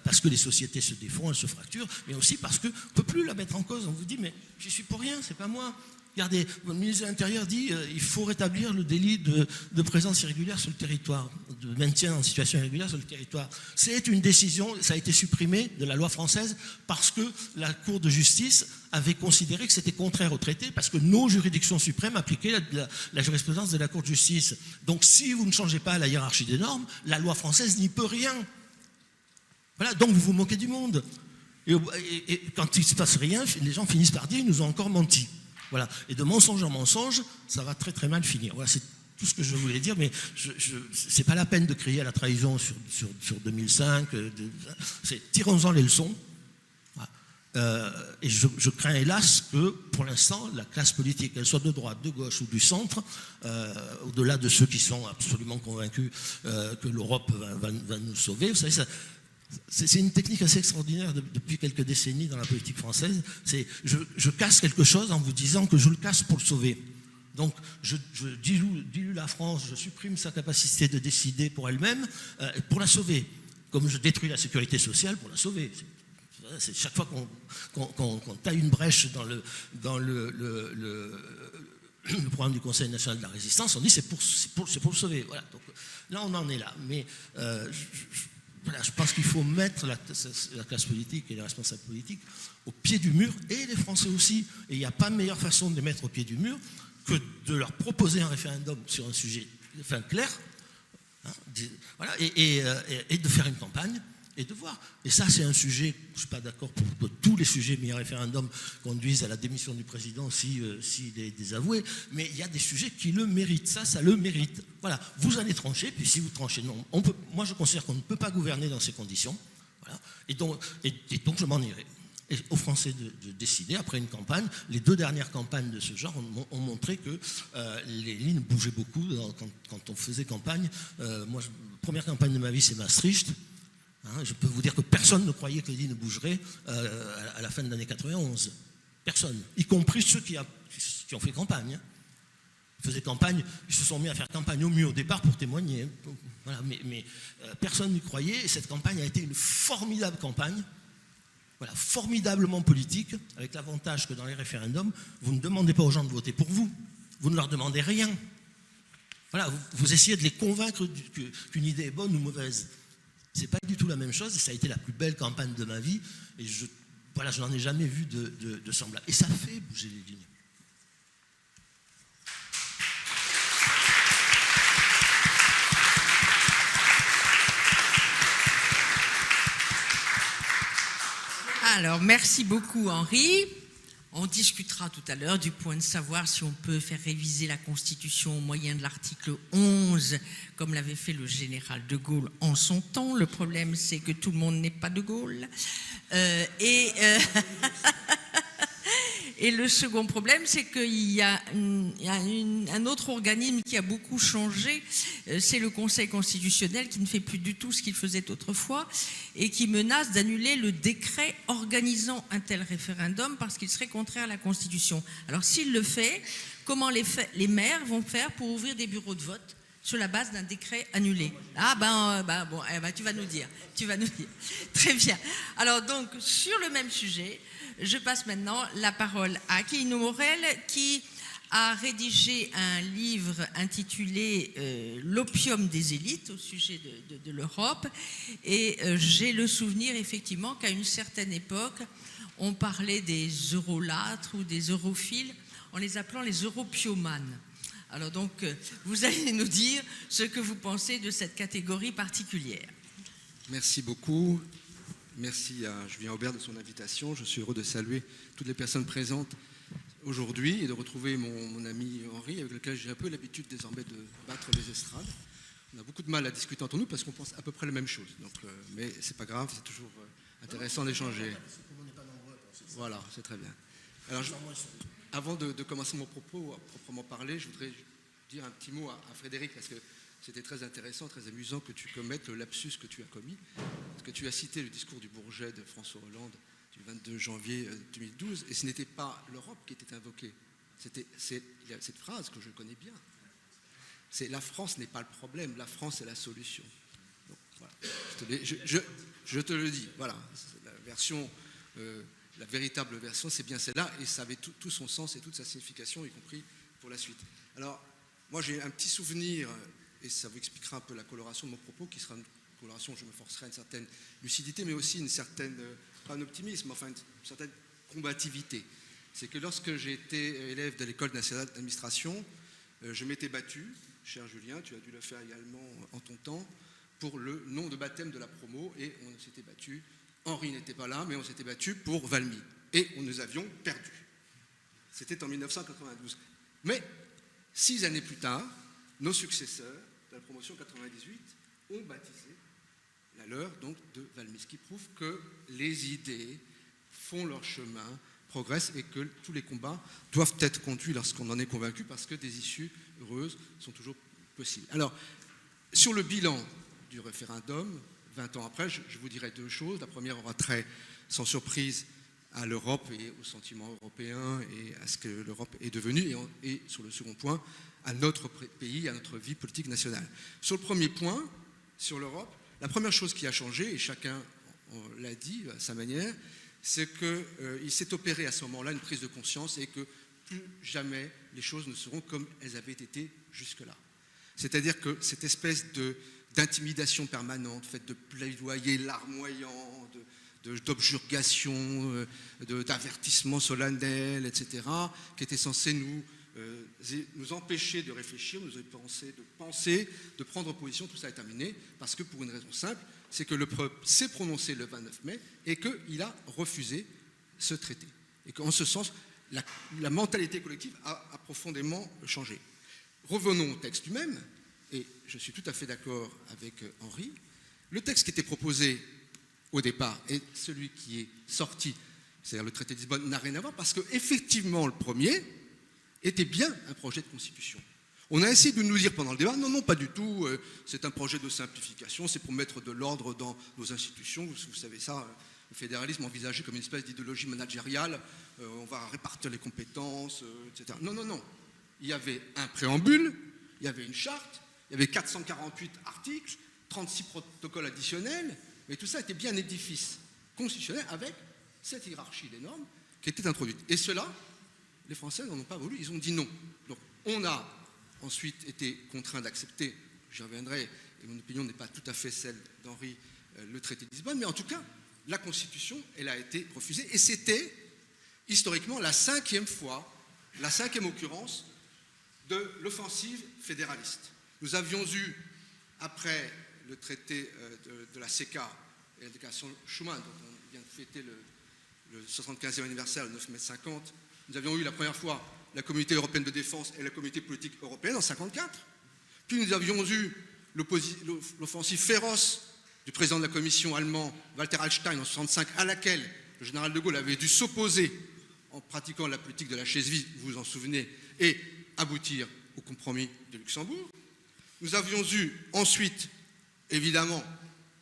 Speaker 5: parce que les sociétés se défont, elles se fracturent, mais aussi parce qu'on ne peut plus la mettre en cause. On vous dit mais j'y suis pour rien, c'est pas moi. Regardez, le ministre de l'Intérieur dit il faut rétablir le délit de présence irrégulière sur le territoire, de maintien en situation irrégulière sur le territoire. C'est une décision, ça a été supprimé de la loi française parce que la Cour de justice avait considéré que c'était contraire au traité, parce que nos juridictions suprêmes appliquaient la jurisprudence de la Cour de justice. Donc si vous ne changez pas la hiérarchie des normes, la loi française n'y peut rien. Voilà, donc vous vous moquez du monde. Et quand il ne se passe rien, les gens finissent par dire ils nous ont encore menti. Voilà. Et de mensonge en mensonge, ça va très très mal finir. Voilà, c'est tout ce que je voulais dire, mais c'est pas la peine de crier à la trahison sur 2005. Tirons-en les leçons. Voilà. Et je crains hélas que, pour l'instant, la classe politique, qu'elle soit de droite, de gauche ou du centre, au-delà de ceux qui sont absolument convaincus que l'Europe va nous sauver, vous savez, c'est une technique assez extraordinaire depuis quelques décennies dans la politique française. C'est je casse quelque chose en vous disant que je le casse pour le sauver. Donc je dilue la France, je supprime sa capacité de décider pour elle-même pour la sauver. Comme je détruis la sécurité sociale pour la sauver. C'est chaque fois qu'on taille une brèche dans le programme du Conseil national de la résistance, on dit c'est pour le sauver. Voilà. Donc là on en est là. Mais voilà, je pense qu'il faut mettre la classe politique et les responsables politiques au pied du mur, et les Français aussi. Et il n'y a pas meilleure façon de les mettre au pied du mur que de leur proposer un référendum sur un sujet clair, hein, voilà, et de faire une campagne et de voir. Et ça, c'est un sujet, je ne suis pas d'accord pour que tous les sujets mis à référendum conduisent à la démission du président s'il est désavoué, mais il y a des sujets qui le méritent, ça le mérite. Voilà, vous allez trancher, puis si vous tranchez non, moi je considère qu'on ne peut pas gouverner dans ces conditions, voilà, et donc je m'en irai. Et aux Français de décider, après une campagne. Les 2 dernières campagnes de ce genre ont montré que les lignes bougeaient beaucoup quand on faisait campagne. Moi, la première campagne de ma vie, c'est Maastricht. Hein, je peux vous dire que personne ne croyait que les lignes bougeraient à la fin de l'année 91. Personne, y compris ceux qui ont fait campagne. Hein. Ils faisaient campagne, ils se sont mis à faire campagne au mieux au départ pour témoigner. Hein. Voilà, mais personne n'y croyait, et cette campagne a été une formidable campagne. Voilà, formidablement politique, avec l'avantage que dans les référendums, vous ne demandez pas aux gens de voter pour vous. Vous ne leur demandez rien. Voilà, vous essayez de les convaincre qu'une idée est bonne ou mauvaise. Ce n'est pas du tout la même chose, et ça a été la plus belle campagne de ma vie, et je n'en ai jamais vu de semblable. Et ça fait bouger les lignes.
Speaker 2: Alors, merci beaucoup, Henri. On discutera tout à l'heure du point de savoir si on peut faire réviser la Constitution au moyen de l'article 11, comme l'avait fait le général de Gaulle en son temps. Le problème, c'est que tout le monde n'est pas de Gaulle. Et le second problème, c'est qu'il y a un autre organisme qui a beaucoup changé, c'est le Conseil constitutionnel, qui ne fait plus du tout ce qu'il faisait autrefois et qui menace d'annuler le décret organisant un tel référendum parce qu'il serait contraire à la Constitution. Alors s'il le fait, comment les maires vont faire pour ouvrir des bureaux de vote sur la base d'un décret annulé? Tu vas nous dire. Très bien. Alors donc, sur le même sujet, je passe maintenant la parole à Aquilino Morel, qui a rédigé un livre intitulé L'opium des élites au sujet de l'Europe. Et j'ai le souvenir effectivement qu'à une certaine époque, on parlait des eurolâtres ou des europhiles en les appelant les europiomanes. Alors donc, vous allez nous dire ce que vous pensez de cette catégorie particulière.
Speaker 6: Merci beaucoup. Merci à Julien Aubert de son invitation. Je suis heureux de saluer toutes les personnes présentes aujourd'hui et de retrouver mon ami Henri, avec lequel j'ai un peu l'habitude désormais de battre les estrades. On a beaucoup de mal à discuter entre nous parce qu'on pense à peu près la même chose. Donc, mais c'est pas grave, c'est toujours intéressant d'échanger. Voilà, c'est très bien. Alors, avant de commencer mon propos à proprement parler, je voudrais dire un petit mot à Frédéric, parce que c'était très intéressant, très amusant que tu commettes le lapsus que tu as commis, parce que tu as cité le discours du Bourget de François Hollande du 22 janvier 2012, et ce n'était pas l'Europe qui était invoquée. Il y a cette phrase que je connais bien. C'est la France n'est pas le problème, la France est la solution. Donc, voilà. Je te le dis, voilà, la version... la véritable version, c'est bien celle-là, et ça avait tout son sens et toute sa signification, y compris pour la suite. Alors, moi j'ai un petit souvenir, et ça vous expliquera un peu la coloration de mon propos, qui sera une coloration où je me forcerai à une certaine lucidité, mais aussi une certaine, pas un optimisme, enfin une certaine combativité. C'est que lorsque j'ai été élève de l'École nationale d'administration, je m'étais battu, cher Julien, tu as dû le faire également en ton temps, pour le nom de baptême de la promo, et on s'était battu. Henri n'était pas là, mais on s'était battu pour Valmy. Et nous avions perdu. C'était en 1992. Mais 6 années plus tard, nos successeurs de la promotion 98 ont baptisé la leur donc de Valmy, ce qui prouve que les idées font leur chemin, progressent, et que tous les combats doivent être conduits lorsqu'on en est convaincu, parce que des issues heureuses sont toujours possibles. Alors, sur le bilan du référendum, 20 ans après, je vous dirai 2 choses. La première aura trait, sans surprise, à l'Europe et au sentiment européen et à ce que l'Europe est devenue. Et sur le second point, à notre pays, à notre vie politique nationale. Sur le premier point, sur l'Europe, la première chose qui a changé, et chacun l'a dit à sa manière, c'est qu'il s'est opéré à ce moment-là une prise de conscience et que plus jamais les choses ne seront comme elles avaient été jusque-là. C'est-à-dire que cette espèce d'intimidation permanente, faite de plaidoyers larmoyants, d'objurgations, d'avertissements solennels, etc., qui étaient censés nous empêcher de réfléchir, nous empêcher de penser, de prendre position. Tout ça est terminé, parce que pour une raison simple, c'est que le peuple s'est prononcé le 29 mai et qu'il a refusé ce traité. Et qu'en ce sens, la mentalité collective a profondément changé. Revenons au texte lui-même, et je suis tout à fait d'accord avec Henri. Le texte qui était proposé au départ et celui qui est sorti, c'est-à-dire le traité de Lisbonne, n'a rien à voir, parce qu'effectivement, le premier était bien un projet de constitution. On a essayé de nous dire pendant le débat, non, pas du tout, c'est un projet de simplification, c'est pour mettre de l'ordre dans nos institutions, vous savez ça, le fédéralisme envisagé comme une espèce d'idéologie managériale, on va répartir les compétences, etc. Non. Il y avait un préambule, il y avait une charte, il y avait 448 articles, 36 protocoles additionnels, mais tout ça était bien un édifice constitutionnel avec cette hiérarchie des normes qui était introduite. Et cela, les Français n'en ont pas voulu, ils ont dit non. Donc on a ensuite été contraints d'accepter, j'y reviendrai, et mon opinion n'est pas tout à fait celle d'Henri, le traité de Lisbonne, mais en tout cas, la Constitution, elle a été refusée. Et c'était, historiquement, la cinquième occurrence de l'offensive fédéraliste. Nous avions eu, après le traité de la CECA et la déclaration Schuman, dont on vient de fêter le 75e anniversaire, le 9 mai 50, nous avions eu la première fois la Communauté européenne de défense et la Communauté politique européenne en 1954. Puis nous avions eu l'offensive féroce du président de la Commission allemand, Walter Hallstein, en 1965, à laquelle le général de Gaulle avait dû s'opposer en pratiquant la politique de la chaise vide, vous vous en souvenez, et aboutir au compromis de Luxembourg. Nous avions eu ensuite, évidemment,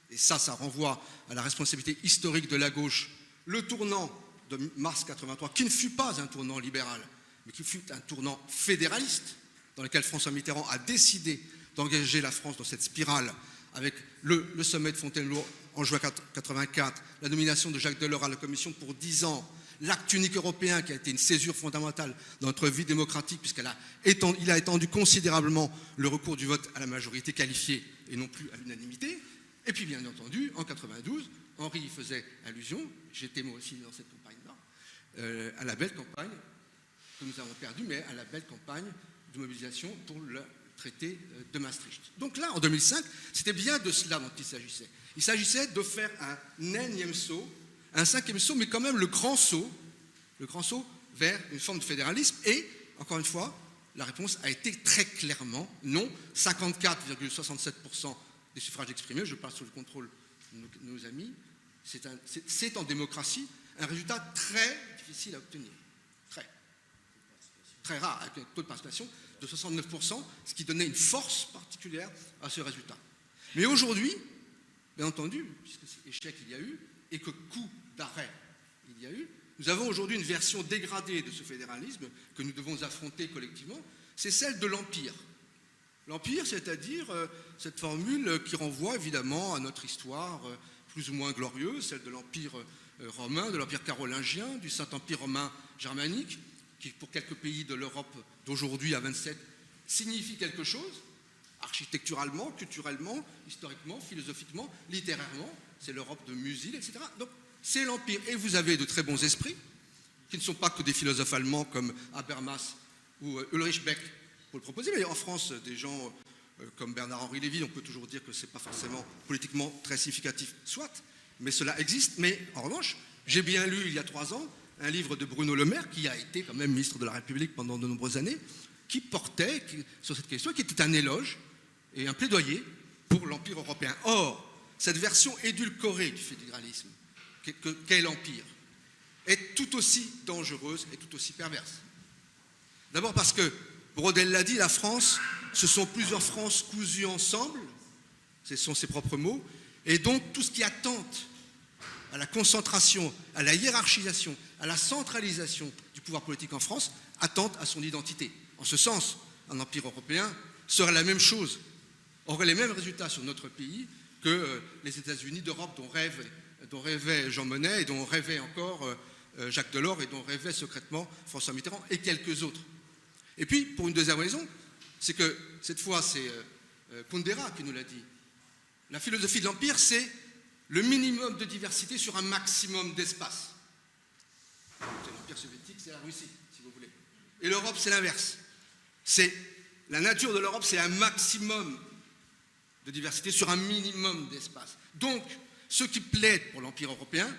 Speaker 6: et ça renvoie à la responsabilité historique de la gauche, le tournant de mars 1983, qui ne fut pas un tournant libéral, mais qui fut un tournant fédéraliste, dans lequel François Mitterrand a décidé d'engager la France dans cette spirale, avec le sommet de Fontainebleau en juin 1984, la nomination de Jacques Delors à la Commission pour 10 ans, l'acte unique européen qui a été une césure fondamentale dans notre vie démocratique, puisqu'il a étendu considérablement le recours du vote à la majorité qualifiée et non plus à l'unanimité. Et puis bien entendu, en 1992, Henri y faisait allusion, j'étais moi aussi dans cette campagne-là, à la belle campagne que nous avons perdue, mais à la belle campagne de mobilisation pour le traité de Maastricht. Donc là, en 2005, c'était bien de cela dont il s'agissait. Il s'agissait de faire un énième saut, un cinquième saut, mais quand même le grand saut vers une forme de fédéralisme. Et, encore une fois, la réponse a été très clairement non. 54,67% des suffrages exprimés, je parle sous le contrôle de nos amis, c'est en démocratie un résultat très difficile à obtenir. Très rare, avec un taux de participation de 69%, ce qui donnait une force particulière à ce résultat. Mais aujourd'hui, bien entendu, puisque échec il y a eu, et que coup d'arrêt il y a eu, nous avons aujourd'hui une version dégradée de ce fédéralisme que nous devons affronter collectivement, c'est celle de l'Empire. L'Empire, c'est-à-dire cette formule qui renvoie évidemment à notre histoire plus ou moins glorieuse, celle de l'Empire romain, de l'Empire carolingien, du Saint-Empire romain germanique, qui pour quelques pays de l'Europe d'aujourd'hui à 27 signifie quelque chose, architecturalement, culturellement, historiquement, philosophiquement, littérairement, c'est l'Europe de Musil, etc. Donc c'est l'Empire. Et vous avez de très bons esprits, qui ne sont pas que des philosophes allemands comme Habermas ou Ulrich Beck pour le proposer, mais en France, des gens comme Bernard-Henri Lévy, on peut toujours dire que ce n'est pas forcément politiquement très significatif, soit, mais cela existe. Mais en revanche, j'ai bien lu il y a 3 ans un livre de Bruno Le Maire, qui a été quand même ministre de la République pendant de nombreuses années, qui portait sur cette question, qui était un éloge et un plaidoyer pour l'Empire européen. Or, cette version édulcorée du fédéralisme, qu'est l'Empire, est tout aussi dangereuse et tout aussi perverse. D'abord parce que, Brodel l'a dit, la France, ce sont plusieurs Frances cousues ensemble, ce sont ses propres mots, et donc tout ce qui attente à la concentration, à la hiérarchisation, à la centralisation du pouvoir politique en France, attente à son identité. En ce sens, un empire européen serait la même chose, aurait les mêmes résultats sur notre pays que les États-Unis d'Europe dont rêvait Jean Monnet et dont rêvait encore Jacques Delors et dont rêvait secrètement François Mitterrand et quelques autres. Et puis, pour une deuxième raison, c'est que cette fois, c'est Kundera qui nous l'a dit, La philosophie de l'Empire, c'est le minimum de diversité sur un maximum d'espace. C'est l'Empire soviétique, c'est la Russie, si vous voulez. Et l'Europe, c'est l'inverse. La nature de l'Europe, c'est un maximum de diversité sur un minimum d'espace. Donc, ceux qui plaident pour l'Empire européen,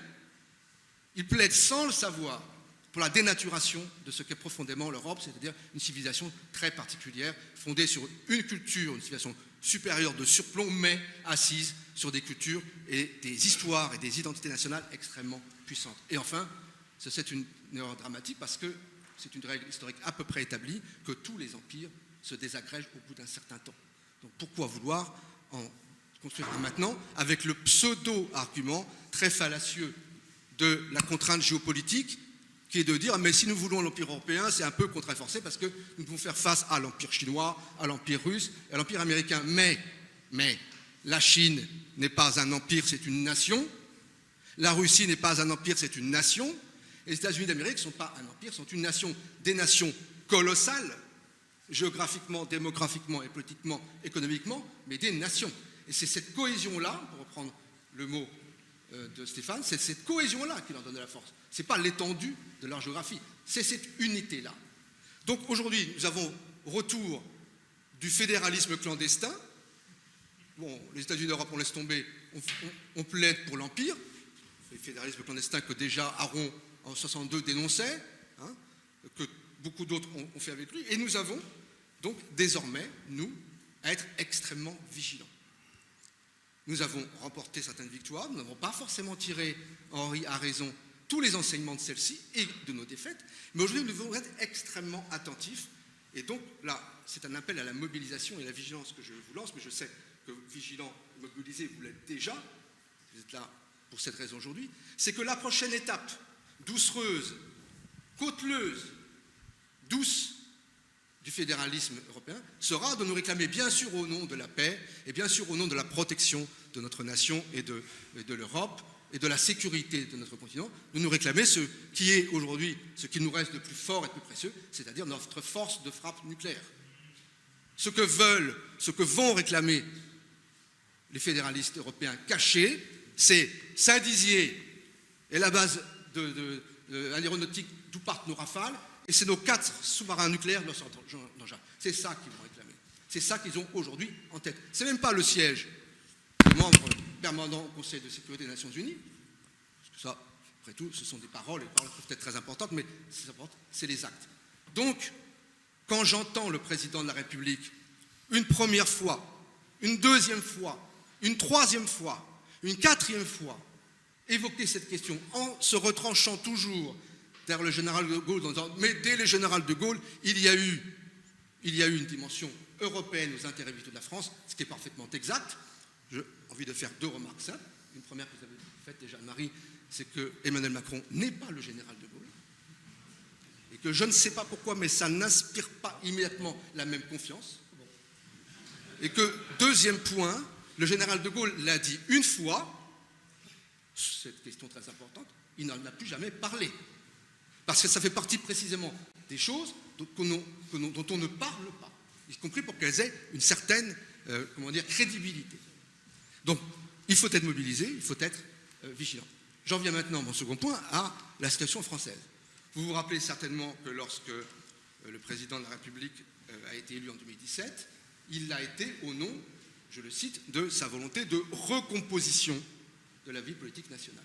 Speaker 6: ils plaident sans le savoir pour la dénaturation de ce qu'est profondément l'Europe, c'est-à-dire une civilisation très particulière, fondée sur une culture, une civilisation supérieure de surplomb, mais assise sur des cultures et des histoires et des identités nationales extrêmement puissantes. Et enfin, c'est une erreur dramatique parce que c'est une règle historique à peu près établie que tous les empires se désagrègent au bout d'un certain temps. Donc pourquoi vouloir en construire un maintenant avec le pseudo-argument très fallacieux de la contrainte géopolitique qui est de dire mais si nous voulons l'Empire européen, c'est un peu contraint forcé parce que nous devons faire face à l'Empire chinois, à l'Empire russe et à l'Empire américain. Mais la Chine n'est pas un empire, c'est une nation. La Russie n'est pas un empire, c'est une nation. Et les États-Unis d'Amérique ne sont pas un empire, sont une nation, des nations colossales, géographiquement, démographiquement et politiquement, économiquement, mais des nations. Et c'est cette cohésion-là, pour reprendre le mot de Stéphane, c'est cette cohésion-là qui leur donne de la force. Ce n'est pas l'étendue de leur géographie, c'est cette unité-là. Donc aujourd'hui, nous avons retour du fédéralisme clandestin. Bon, les États-Unis d'Europe, on laisse tomber, on plaide pour l'Empire, le fédéralisme clandestin que déjà Aron en 62 dénonçait, hein, que beaucoup d'autres ont fait avec lui, et nous avons donc désormais, nous, à être extrêmement vigilants. Nous avons remporté certaines victoires, nous n'avons pas forcément tiré, Henri a raison, tous les enseignements de celles-ci et de nos défaites, mais aujourd'hui nous devons être extrêmement attentifs, et donc là, c'est un appel à la mobilisation et à la vigilance que je vous lance, mais je sais que vigilant, mobilisé, vous l'êtes déjà, vous êtes là pour cette raison aujourd'hui, c'est que la prochaine étape, doucereuse, cauteleuse, douce du fédéralisme européen, sera de nous réclamer bien sûr au nom de la paix et bien sûr au nom de la protection de notre nation et de l'Europe et de la sécurité de notre continent, de nous réclamer ce qui est aujourd'hui, ce qui nous reste de plus fort et de plus précieux, c'est-à-dire notre force de frappe nucléaire. Ce que vont réclamer les fédéralistes européens cachés, c'est Saint-Dizier et la base aéronautique d'où partent nos Rafales, et c'est nos 4 sous-marins nucléaires de l'engin. C'est ça qu'ils vont réclamer. C'est ça qu'ils ont aujourd'hui en tête. C'est même pas le siège de membre permanent au Conseil de sécurité des Nations Unies, parce que ça, après tout, ce sont des paroles, et les paroles peuvent être très importantes, mais c'est les actes. Donc, quand j'entends le président de la République, une première fois, une deuxième fois, une troisième fois, une quatrième fois, évoquer cette question en se retranchant toujours derrière le général de Gaulle, en disant mais dès le général de Gaulle, il y a eu une dimension européenne aux intérêts vitaux de la France, ce qui est parfaitement exact. J'ai envie de faire 2 remarques simples. Une première que vous avez faite déjà, Marie, c'est que Emmanuel Macron n'est pas le général de Gaulle. Et que je ne sais pas pourquoi, mais ça n'inspire pas immédiatement la même confiance. Et que, deuxième point, le général de Gaulle l'a dit une fois, cette question très importante, il n'en a plus jamais parlé. Parce que ça fait partie précisément des choses dont on ne parle pas, y compris pour qu'elles aient une certaine crédibilité. Donc, il faut être mobilisé, il faut être vigilant. J'en viens maintenant, mon second point, à la situation française. Vous vous rappelez certainement que lorsque le président de la République a été élu en 2017, il l'a été au nom, je le cite, de sa volonté de recomposition de la vie politique nationale.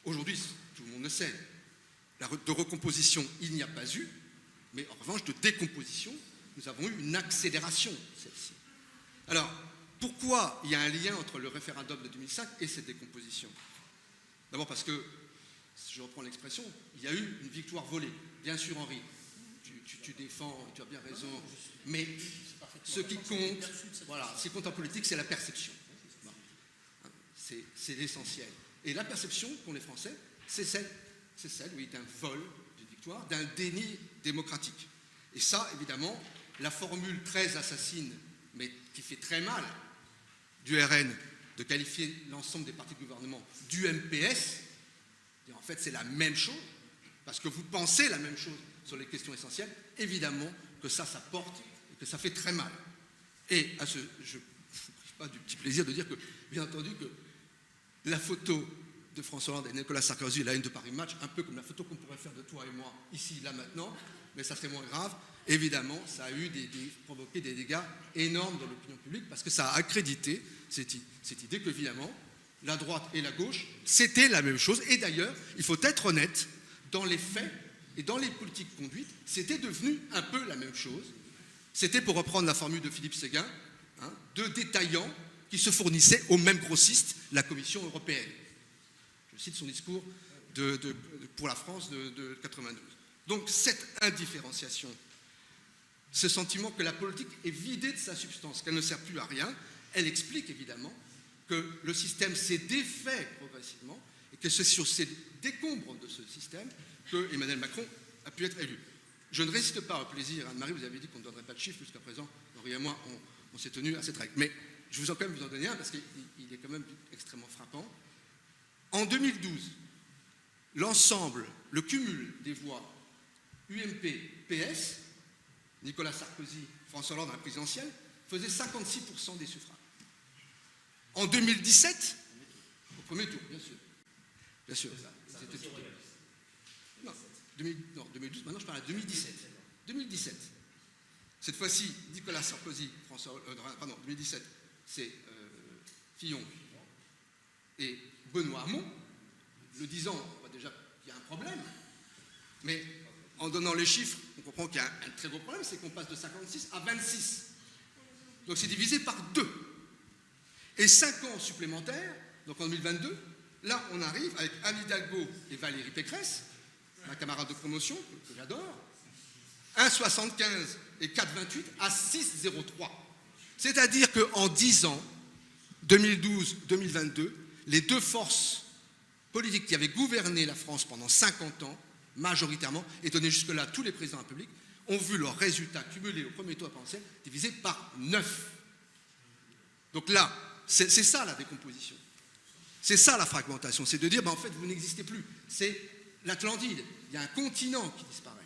Speaker 6: Aujourd'hui, tout le monde le sait, de recomposition, il n'y a pas eu, mais en revanche, de décomposition, nous avons eu une accélération, celle-ci. Alors, pourquoi il y a un lien entre le référendum de 2005 et cette décomposition? D'abord parce que, si je reprends l'expression, il y a eu une victoire volée. Bien sûr, Henri, tu défends, tu as bien raison, mais ce qui compte, voilà, ce qui compte en politique, c'est la perception. C'est l'essentiel. Et la perception qu'ont les Français, c'est celle, oui, d'un vol d'une victoire, d'un déni démocratique. Et ça, évidemment, la formule très assassine, mais qui fait très mal, du RN, de qualifier l'ensemble des partis de gouvernement du MPS, et en fait, c'est la même chose, parce que vous pensez la même chose sur les questions essentielles, évidemment que ça porte et que ça fait très mal. Et pas du petit plaisir de dire que, bien entendu, que la photo de François Hollande et Nicolas Sarkozy, la une de Paris Match, un peu comme la photo qu'on pourrait faire de toi et moi, ici, là, maintenant, mais ça serait moins grave. Évidemment, ça a eu provoqué des dégâts énormes dans l'opinion publique parce que ça a accrédité cette idée que, évidemment, la droite et la gauche, c'était la même chose. Et d'ailleurs, il faut être honnête, dans les faits et dans les politiques conduites, c'était devenu un peu la même chose. C'était, pour reprendre la formule de Philippe Séguin, deux détaillants qui se fournissaient aux mêmes grossistes, la Commission européenne. Je cite son discours pour la France de 92. Donc cette indifférenciation, ce sentiment que la politique est vidée de sa substance, qu'elle ne sert plus à rien, elle explique évidemment que le système s'est défait progressivement et que c'est sur ces décombres de ce système que Emmanuel Macron a pu être élu. Je ne résiste pas au plaisir. Anne-Marie, vous avez dit qu'on ne donnerait pas de chiffres jusqu'à présent. Henri et moi, on s'est tenus à cette règle. Mais je vous en quand même vous en donner un parce qu'il est quand même extrêmement frappant. En 2012, l'ensemble, le cumul des voix UMP-PS, Nicolas Sarkozy, François Hollande à la présidentielle, faisait 56% des suffrages. En 2017, au premier tour, bien sûr, c'était tout. Non, 2012, maintenant je parle de 2017. 2017. Cette fois-ci, Nicolas Sarkozy, 2017, c'est Fillon et Benoît Hamon. Le disant, on voit déjà qu'il y a un problème. Mais en donnant les chiffres, on comprend qu'il y a un très gros problème, c'est qu'on passe de 56 à 26. Donc c'est divisé par 2. Et 5 ans supplémentaires, donc en 2022, là on arrive avec Anne Hidalgo et Valérie Pécresse, ma camarade de promotion, que j'adore, 1,75 et 4,28 à 6,03. C'est-à-dire qu'en 10 ans, 2012-2022, les deux forces politiques qui avaient gouverné la France pendant 50 ans, majoritairement, et donné jusque-là tous les présidents de la République, ont vu leurs résultats cumulés au premier tour présidentiel divisés par 9. Donc là, c'est ça la décomposition. C'est ça la fragmentation. C'est de dire, en fait, vous n'existez plus. C'est l'Atlantide. Il y a un continent qui disparaît.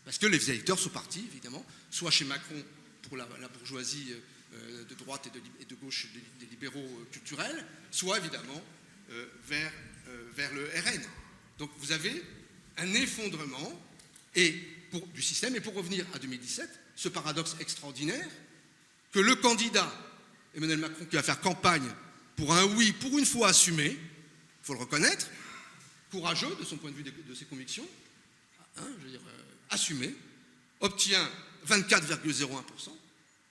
Speaker 6: Parce que les électeurs sont partis, évidemment, soit chez Macron pour la bourgeoisie de droite et de gauche des libéraux culturels, soit évidemment vers le RN. Donc vous avez un effondrement du système. Et pour revenir à 2017, ce paradoxe extraordinaire que le candidat Emmanuel Macron qui va faire campagne pour un oui, pour une fois assumé, il faut le reconnaître, courageux de son point de vue de ses convictions, assumé, obtient 24,01%,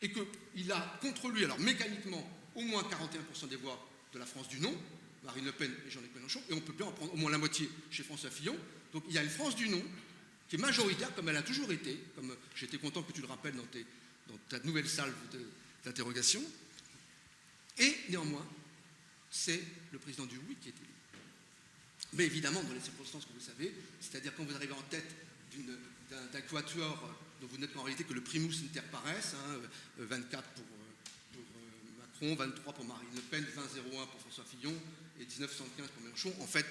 Speaker 6: et qu'il a contre lui, alors mécaniquement, au moins 41% des voix de la France du non, Marine Le Pen et Jean-Luc Mélenchon, et on peut bien en prendre au moins la moitié chez François Fillon. Donc il y a une France du non qui est majoritaire, comme elle a toujours été, comme j'étais content que tu le rappelles dans ta nouvelle salve d'interrogation. Et néanmoins, c'est le président du oui qui est élu. Mais évidemment, dans les circonstances que vous savez, c'est-à-dire quand vous arrivez en tête d'un quatuor dont vous n'êtes qu'en réalité que le primus inter pares, 24 pour Macron, 23 pour Marine Le Pen, 20,01 pour François Fillon et 19,75 pour Mélenchon, en fait,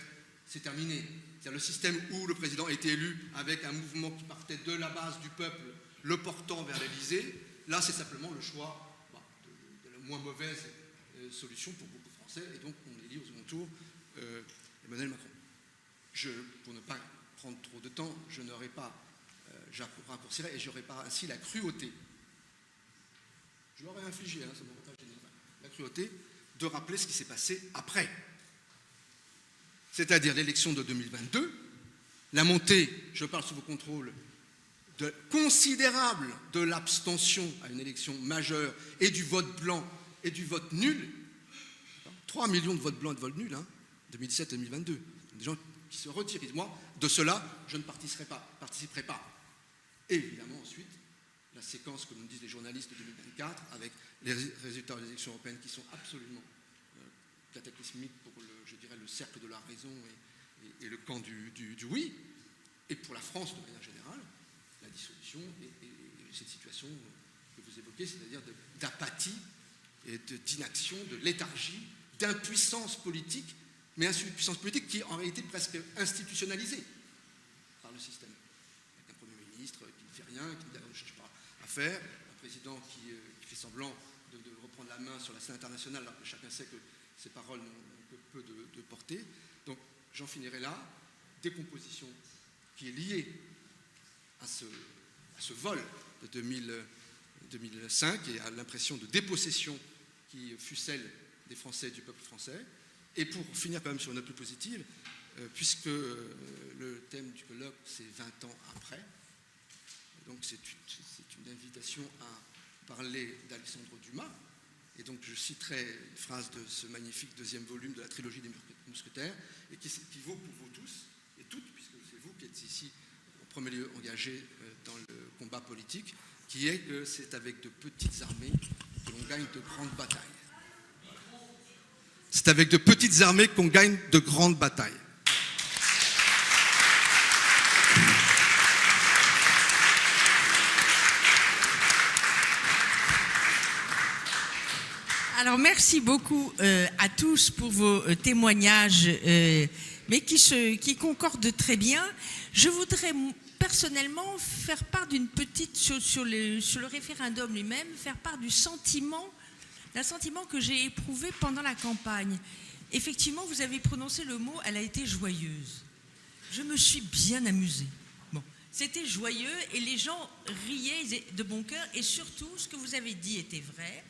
Speaker 6: c'est terminé. C'est-à-dire le système où le président a été élu avec un mouvement qui partait de la base du peuple, le portant vers l'Élysée, là c'est simplement le choix de la moins mauvaise solution pour beaucoup de Français, et donc on élit au second tour Emmanuel Macron. Pour ne pas prendre trop de temps, je n'aurais pas, je raccourcirais et je n'aurais pas ainsi la cruauté. Je l'aurais infligé, ça ne m'aurait pas gêné. La cruauté de rappeler ce qui s'est passé après. C'est-à-dire l'élection de 2022, la montée, je parle sous vos contrôles, considérable de l'abstention à une élection majeure et du vote blanc et du vote nul. 3 millions de votes blancs et de votes nuls, 2017-2022. Des gens qui se retirent. Moi, de cela, je ne participerai pas. Et évidemment, ensuite, la séquence, comme nous disent les journalistes de 2024, avec les résultats des élections européennes qui sont absolument cataclysmiques pour, le cercle de la raison et le camp du oui, et pour la France de manière générale, la dissolution et cette situation que vous évoquez, c'est-à-dire d'apathie et d'inaction, de léthargie, d'impuissance politique, mais une puissance politique qui est en réalité presque institutionnalisée par le système. Avec un Premier ministre qui ne fait rien, qui ne cherche pas à faire, un président qui fait semblant de prendre la main sur la scène internationale, alors que chacun sait que ces paroles n'ont que peu de portée. Donc j'en finirai là. Décomposition qui est liée à ce vol de 2005 et à l'impression de dépossession qui fut celle des Français et du peuple français. Et pour finir quand même sur une note plus positive, puisque le thème du colloque c'est 20 ans après, donc c'est une invitation à parler d'Alexandre Dumas, et donc je citerai une phrase de ce magnifique deuxième volume de la trilogie des Mousquetaires, et qui vaut pour vous tous et toutes, puisque c'est vous qui êtes ici en premier lieu engagés dans le combat politique, qui est que c'est avec de petites armées que l'on gagne de grandes batailles. C'est avec de petites armées qu'on gagne de grandes batailles.
Speaker 2: Alors merci beaucoup à tous pour vos témoignages, mais qui concordent très bien. Je voudrais personnellement faire part d'une petite, sur le référendum lui-même, faire part d'un sentiment que j'ai éprouvé pendant la campagne. Effectivement, vous avez prononcé le mot « elle a été joyeuse ». Je me suis bien amusée. Bon, c'était joyeux et les gens riaient de bon cœur, et surtout, ce que vous avez dit était vrai.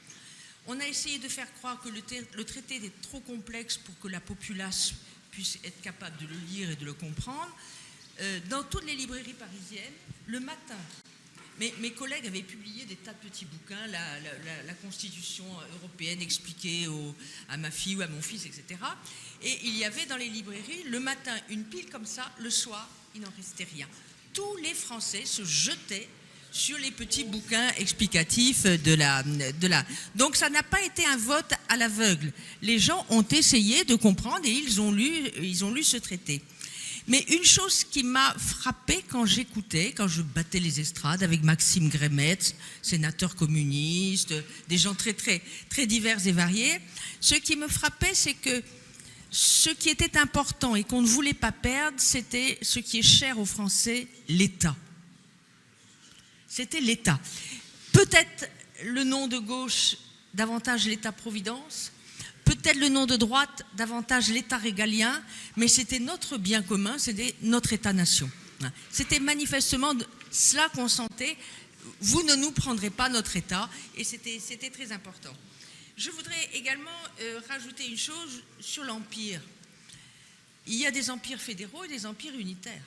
Speaker 2: On a essayé de faire croire que le traité était trop complexe pour que la populace puisse être capable de le lire et de le comprendre. Dans toutes les librairies parisiennes, le matin, mes collègues avaient publié des tas de petits bouquins, la Constitution européenne expliquée à ma fille ou à mon fils, etc. Et il y avait dans les librairies, le matin, une pile comme ça, le soir, il n'en restait rien. Tous les Français se jetaient sur les petits bouquins explicatifs de la... Donc ça n'a pas été un vote à l'aveugle. Les gens ont essayé de comprendre et ils ont lu ce traité. Mais une chose qui m'a frappée quand je battais les estrades avec Maxime Grémetz, sénateur communiste, des gens très, très, très divers et variés, ce qui me frappait, c'est que ce qui était important et qu'on ne voulait pas perdre, c'était ce qui est cher aux Français, l'État. C'était l'État. Peut-être le nom de gauche, davantage l'État-providence, peut-être le nom de droite, davantage l'État régalien, mais c'était notre bien commun, c'était notre État-nation. C'était manifestement cela qu'on sentait. Vous ne nous prendrez pas notre État, et c'était très important. Je voudrais également rajouter une chose sur l'Empire. Il y a des empires fédéraux et des empires unitaires.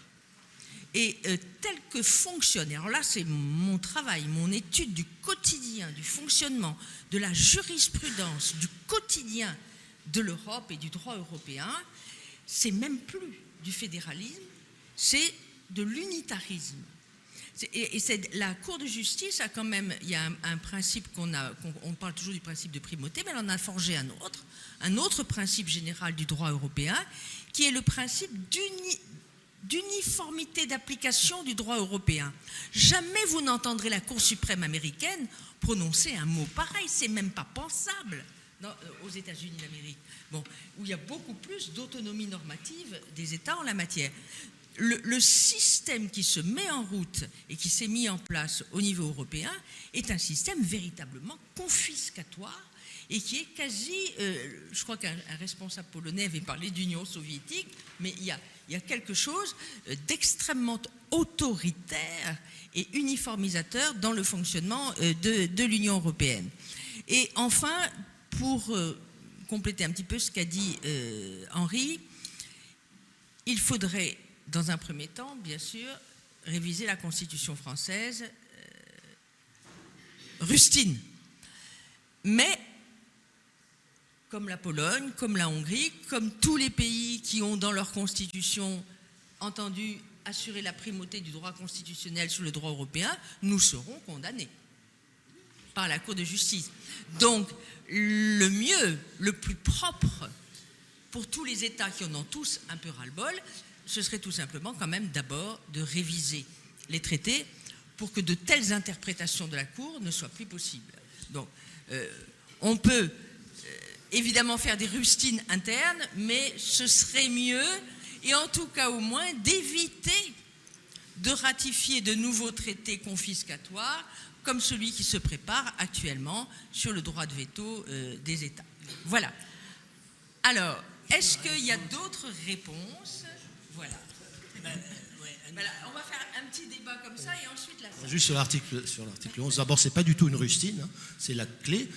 Speaker 2: Et tel que fonctionne, alors là c'est mon travail, mon étude du quotidien, du fonctionnement, de la jurisprudence, du quotidien de l'Europe et du droit européen, c'est même plus du fédéralisme, c'est de l'unitarisme. Et la Cour de justice a quand même, il y a un principe on parle toujours du principe de primauté, mais elle en a forgé un autre principe général du droit européen, qui est le principe d'uniformité d'application du droit européen. Jamais vous n'entendrez la Cour suprême américaine prononcer un mot pareil, c'est même pas pensable aux États-Unis d'Amérique, où il y a beaucoup plus d'autonomie normative des États en la matière. Le système qui se met en route et qui s'est mis en place au niveau européen est un système véritablement confiscatoire et qui est quasi, je crois qu'un responsable polonais avait parlé d'Union soviétique, mais il y a quelque chose d'extrêmement autoritaire et uniformisateur dans le fonctionnement de l'Union européenne. Et enfin, pour compléter un petit peu ce qu'a dit Henri, il faudrait, dans un premier temps, bien sûr, réviser la Constitution française rustine. Mais comme la Pologne, comme la Hongrie, comme tous les pays qui ont dans leur constitution entendu assurer la primauté du droit constitutionnel sur le droit européen, nous serons condamnés par la Cour de justice. Donc, le mieux, le plus propre pour tous les États qui en ont tous un peu ras-le-bol, ce serait tout simplement quand même d'abord de réviser les traités pour que de telles interprétations de la Cour ne soient plus possibles. Donc, on peut évidemment faire des rustines internes, mais ce serait mieux, et en tout cas au moins, d'éviter de ratifier de nouveaux traités confiscatoires, comme celui qui se prépare actuellement sur le droit de veto des États. Voilà. Alors, est-ce qu'il y a d'autres réponses? Voilà. Voilà, on va faire un petit débat comme ça et ensuite la fin.
Speaker 5: Juste sur l'article 11, d'abord, c'est pas du tout une rustine, hein, c'est la clé.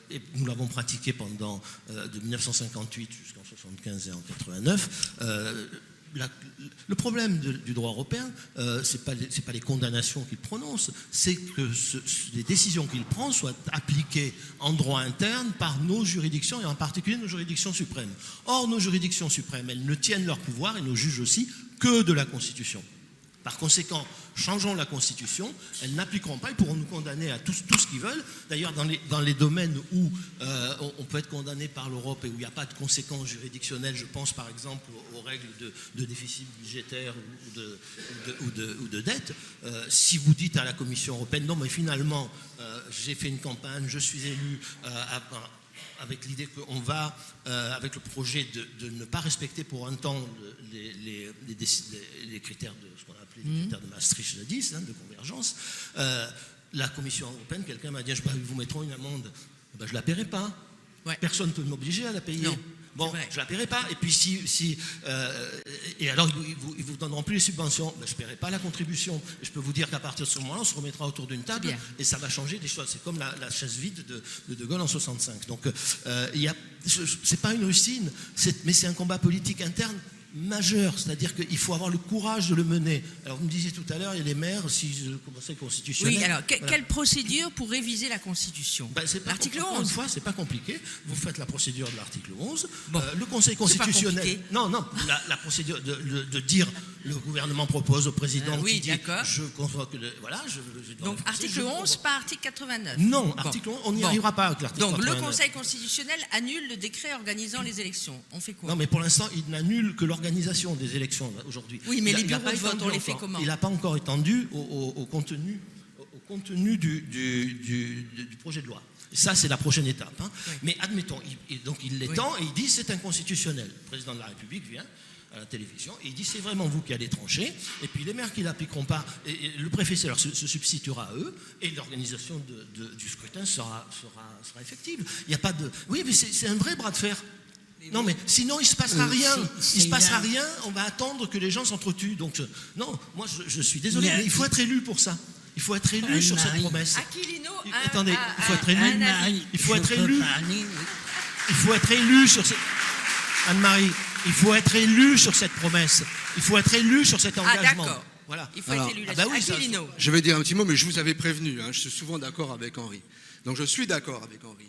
Speaker 5: Et nous l'avons pratiqué pendant de 1958 jusqu'en 75 et en 89. Le problème du droit européen, c'est pas les condamnations qu'il prononce, c'est que les décisions qu'il prend soient appliquées en droit interne par nos juridictions et en particulier nos juridictions suprêmes. Or, nos juridictions suprêmes, elles ne tiennent leur pouvoir et nos juges aussi que de la Constitution. Par conséquent, changeons la Constitution, elles n'appliqueront pas, ils pourront nous condamner à tout ce qu'ils veulent. D'ailleurs, dans les domaines où on peut être condamné par l'Europe et où il n'y a pas de conséquences juridictionnelles, je pense par exemple aux règles de déficit budgétaire ou de dette, si vous dites à la Commission européenne, non mais finalement, j'ai fait une campagne, je suis élu avec l'idée qu'on va, avec le projet de ne pas respecter pour un temps les critères de ce qu'on a appelé les critères de Maastricht jadis, hein, de convergence, la Commission européenne, quelqu'un m'a dit, vous mettront une amende, ben, je ne la paierai pas. Ouais. Personne ne peut m'obliger à la payer.
Speaker 2: Non.
Speaker 5: Bon, je ne la paierai pas. Et puis et alors ils vous donneront plus les subventions. Ben, je ne paierai pas la contribution. Et je peux vous dire qu'à partir de ce moment-là, on se remettra autour d'une table et ça va changer des choses. C'est comme la chaise vide de Gaulle en 65. Donc, c'est pas une rustine, mais c'est un combat politique interne majeur, c'est-à-dire qu'il faut avoir le courage de le mener. Alors vous me disiez tout à l'heure, il y a les maires, si le Conseil constitutionnel...
Speaker 2: Oui, alors quelle procédure pour réviser la Constitution?
Speaker 5: L'article 11. Une fois, c'est pas compliqué. Vous faites la procédure de l'article 11.
Speaker 2: Bon,
Speaker 5: le Conseil constitutionnel... Non, la procédure de dire le gouvernement propose au président qui dit je convoque... Voilà,
Speaker 2: donc article 11, pas article 89.
Speaker 5: Non, article 11, on n'y arrivera pas avec l'article 89.
Speaker 2: Donc le Conseil constitutionnel annule le décret organisant les élections. On fait quoi?
Speaker 5: Non, mais pour l'instant, il n'annule que l'organisation des élections aujourd'hui.
Speaker 2: Oui, mais les bureaux de vote, on les fait comment?
Speaker 5: Il n'a pas encore étendu au contenu du projet de loi. Ça, c'est la prochaine étape. Hein. Oui. Mais admettons, il l'étend et il dit c'est inconstitutionnel. Le président de la République vient à la télévision et il dit c'est vraiment vous qui allez trancher. Et puis les maires qui ne l'appliqueront pas, et le préfet se substituera à eux et l'organisation du scrutin sera effective. Il n'y a pas de... Oui, mais c'est un vrai bras de fer. Non, mais sinon, il ne se passera rien. Il ne se passera rien, on va attendre que les gens s'entretuent. Donc, non, moi, je suis désolé, mais il faut être élu pour ça. Il faut être élu sur cette promesse.
Speaker 2: Aquilino,
Speaker 5: attendez, il faut être élu. Il faut être élu. Il faut être élu sur cette... Anne-Marie, il faut être élu sur cette promesse. Il faut être élu sur cet engagement.
Speaker 2: D'accord.
Speaker 5: Voilà.
Speaker 2: Il faut être élu là-dessus. Aquilino.
Speaker 6: Je vais dire un petit mot, mais je vous avais prévenu. Hein, je suis souvent d'accord avec Henri. Donc, je suis d'accord avec Henri.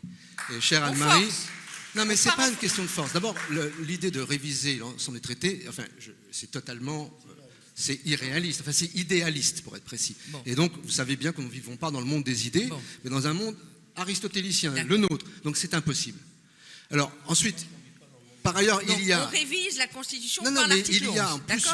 Speaker 6: Et chère Anne-Marie... Non, mais ce n'est pas une question de force. D'abord, l'idée de réviser l'ensemble des traités, enfin, c'est totalement... c'est irréaliste, enfin, c'est idéaliste, pour être précis. Bon. Et donc, vous savez bien que nous ne vivons pas dans le monde des idées, mais dans un monde aristotélicien, le nôtre. Donc, c'est impossible. Alors, ensuite, par ailleurs,
Speaker 2: donc,
Speaker 6: il y a...
Speaker 2: on révise la Constitution
Speaker 6: par
Speaker 2: l'article 11.
Speaker 6: Il y a en plus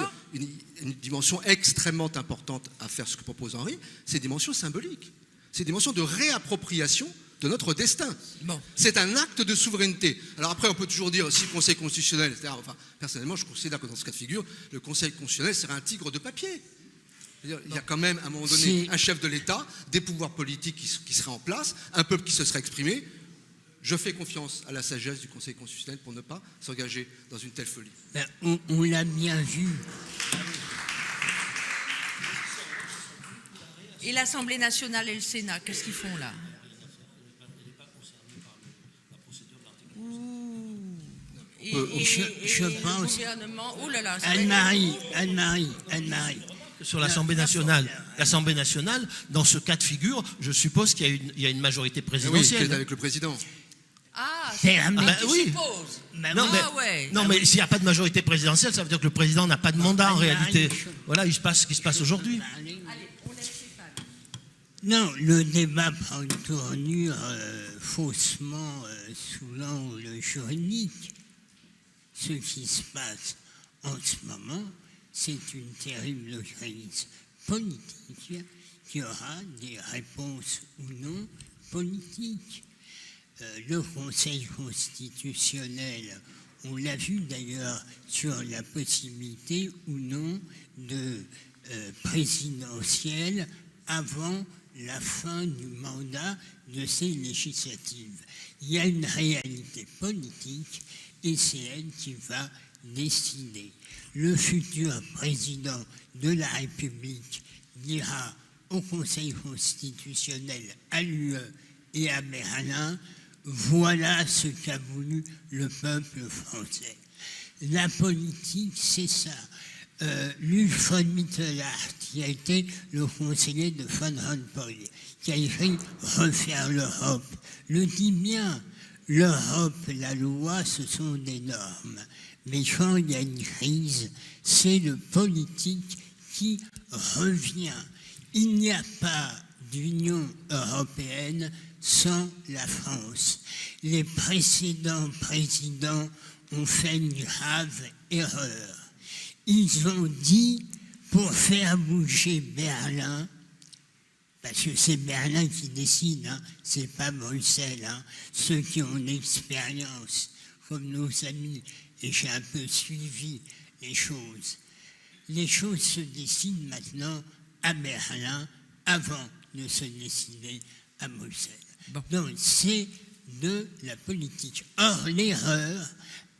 Speaker 6: une dimension extrêmement importante à faire ce que propose Henri, c'est une dimension symbolique. C'est une dimension de réappropriation de notre destin. Bon. C'est un acte de souveraineté. Alors après, on peut toujours dire si le Conseil constitutionnel, etc. Enfin, personnellement, je considère que dans ce cas de figure, le Conseil constitutionnel serait un tigre de papier. Il y a quand même, à un moment donné, un chef de l'État, des pouvoirs politiques qui seraient en place, un peuple qui se serait exprimé. Je fais confiance à la sagesse du Conseil constitutionnel pour ne pas s'engager dans une telle folie.
Speaker 3: On l'a bien vu.
Speaker 2: Et l'Assemblée nationale et le Sénat, qu'est-ce qu'ils font là?
Speaker 3: Je pense.
Speaker 2: Oh là là,
Speaker 3: Anne-Marie.
Speaker 5: Sur l'Assemblée nationale. L'Assemblée nationale, dans ce cas de figure, je suppose qu'il y a une majorité présidentielle.
Speaker 6: Oui, avec le président.
Speaker 2: C'est
Speaker 5: oui. Non, mais s'il n'y a pas de majorité présidentielle, ça veut dire que le président n'a pas de mandat en réalité. Voilà, il se passe ce qui se passe aujourd'hui.
Speaker 2: Allez, on laisse Stéphane.
Speaker 3: Non, le débat prend une tournure faussement sous l'angle juridique. Ce qui se passe en ce moment, c'est une terrible crise politique qui aura des réponses ou non politiques. Le Conseil constitutionnel, on l'a vu d'ailleurs sur la possibilité ou non de présidentielle avant la fin du mandat de ces législatives. Il y a une réalité politique et c'est elle qui va décider. Le futur président de la République dira au Conseil constitutionnel, à l'UE et à Berlin, voilà ce qu'a voulu le peuple français. La politique, c'est ça. Luc von Mitterlach, qui a été le conseiller de Van Rompuy, qui a écrit « Refaire l'Europe », le dit bien. L'Europe, la loi, ce sont des normes. Mais quand il y a une crise, c'est le politique qui revient. Il n'y a pas d'Union européenne sans la France. Les précédents présidents ont fait une grave erreur. Ils ont dit, pour faire bouger Berlin, parce que c'est Berlin qui décide, hein, c'est pas Bruxelles, hein, ceux qui ont l'expérience, comme nos amis, et j'ai un peu suivi les choses. Les choses se décident maintenant à Berlin avant de se décider à Bruxelles. Bon. Donc c'est de la politique. Or, l'erreur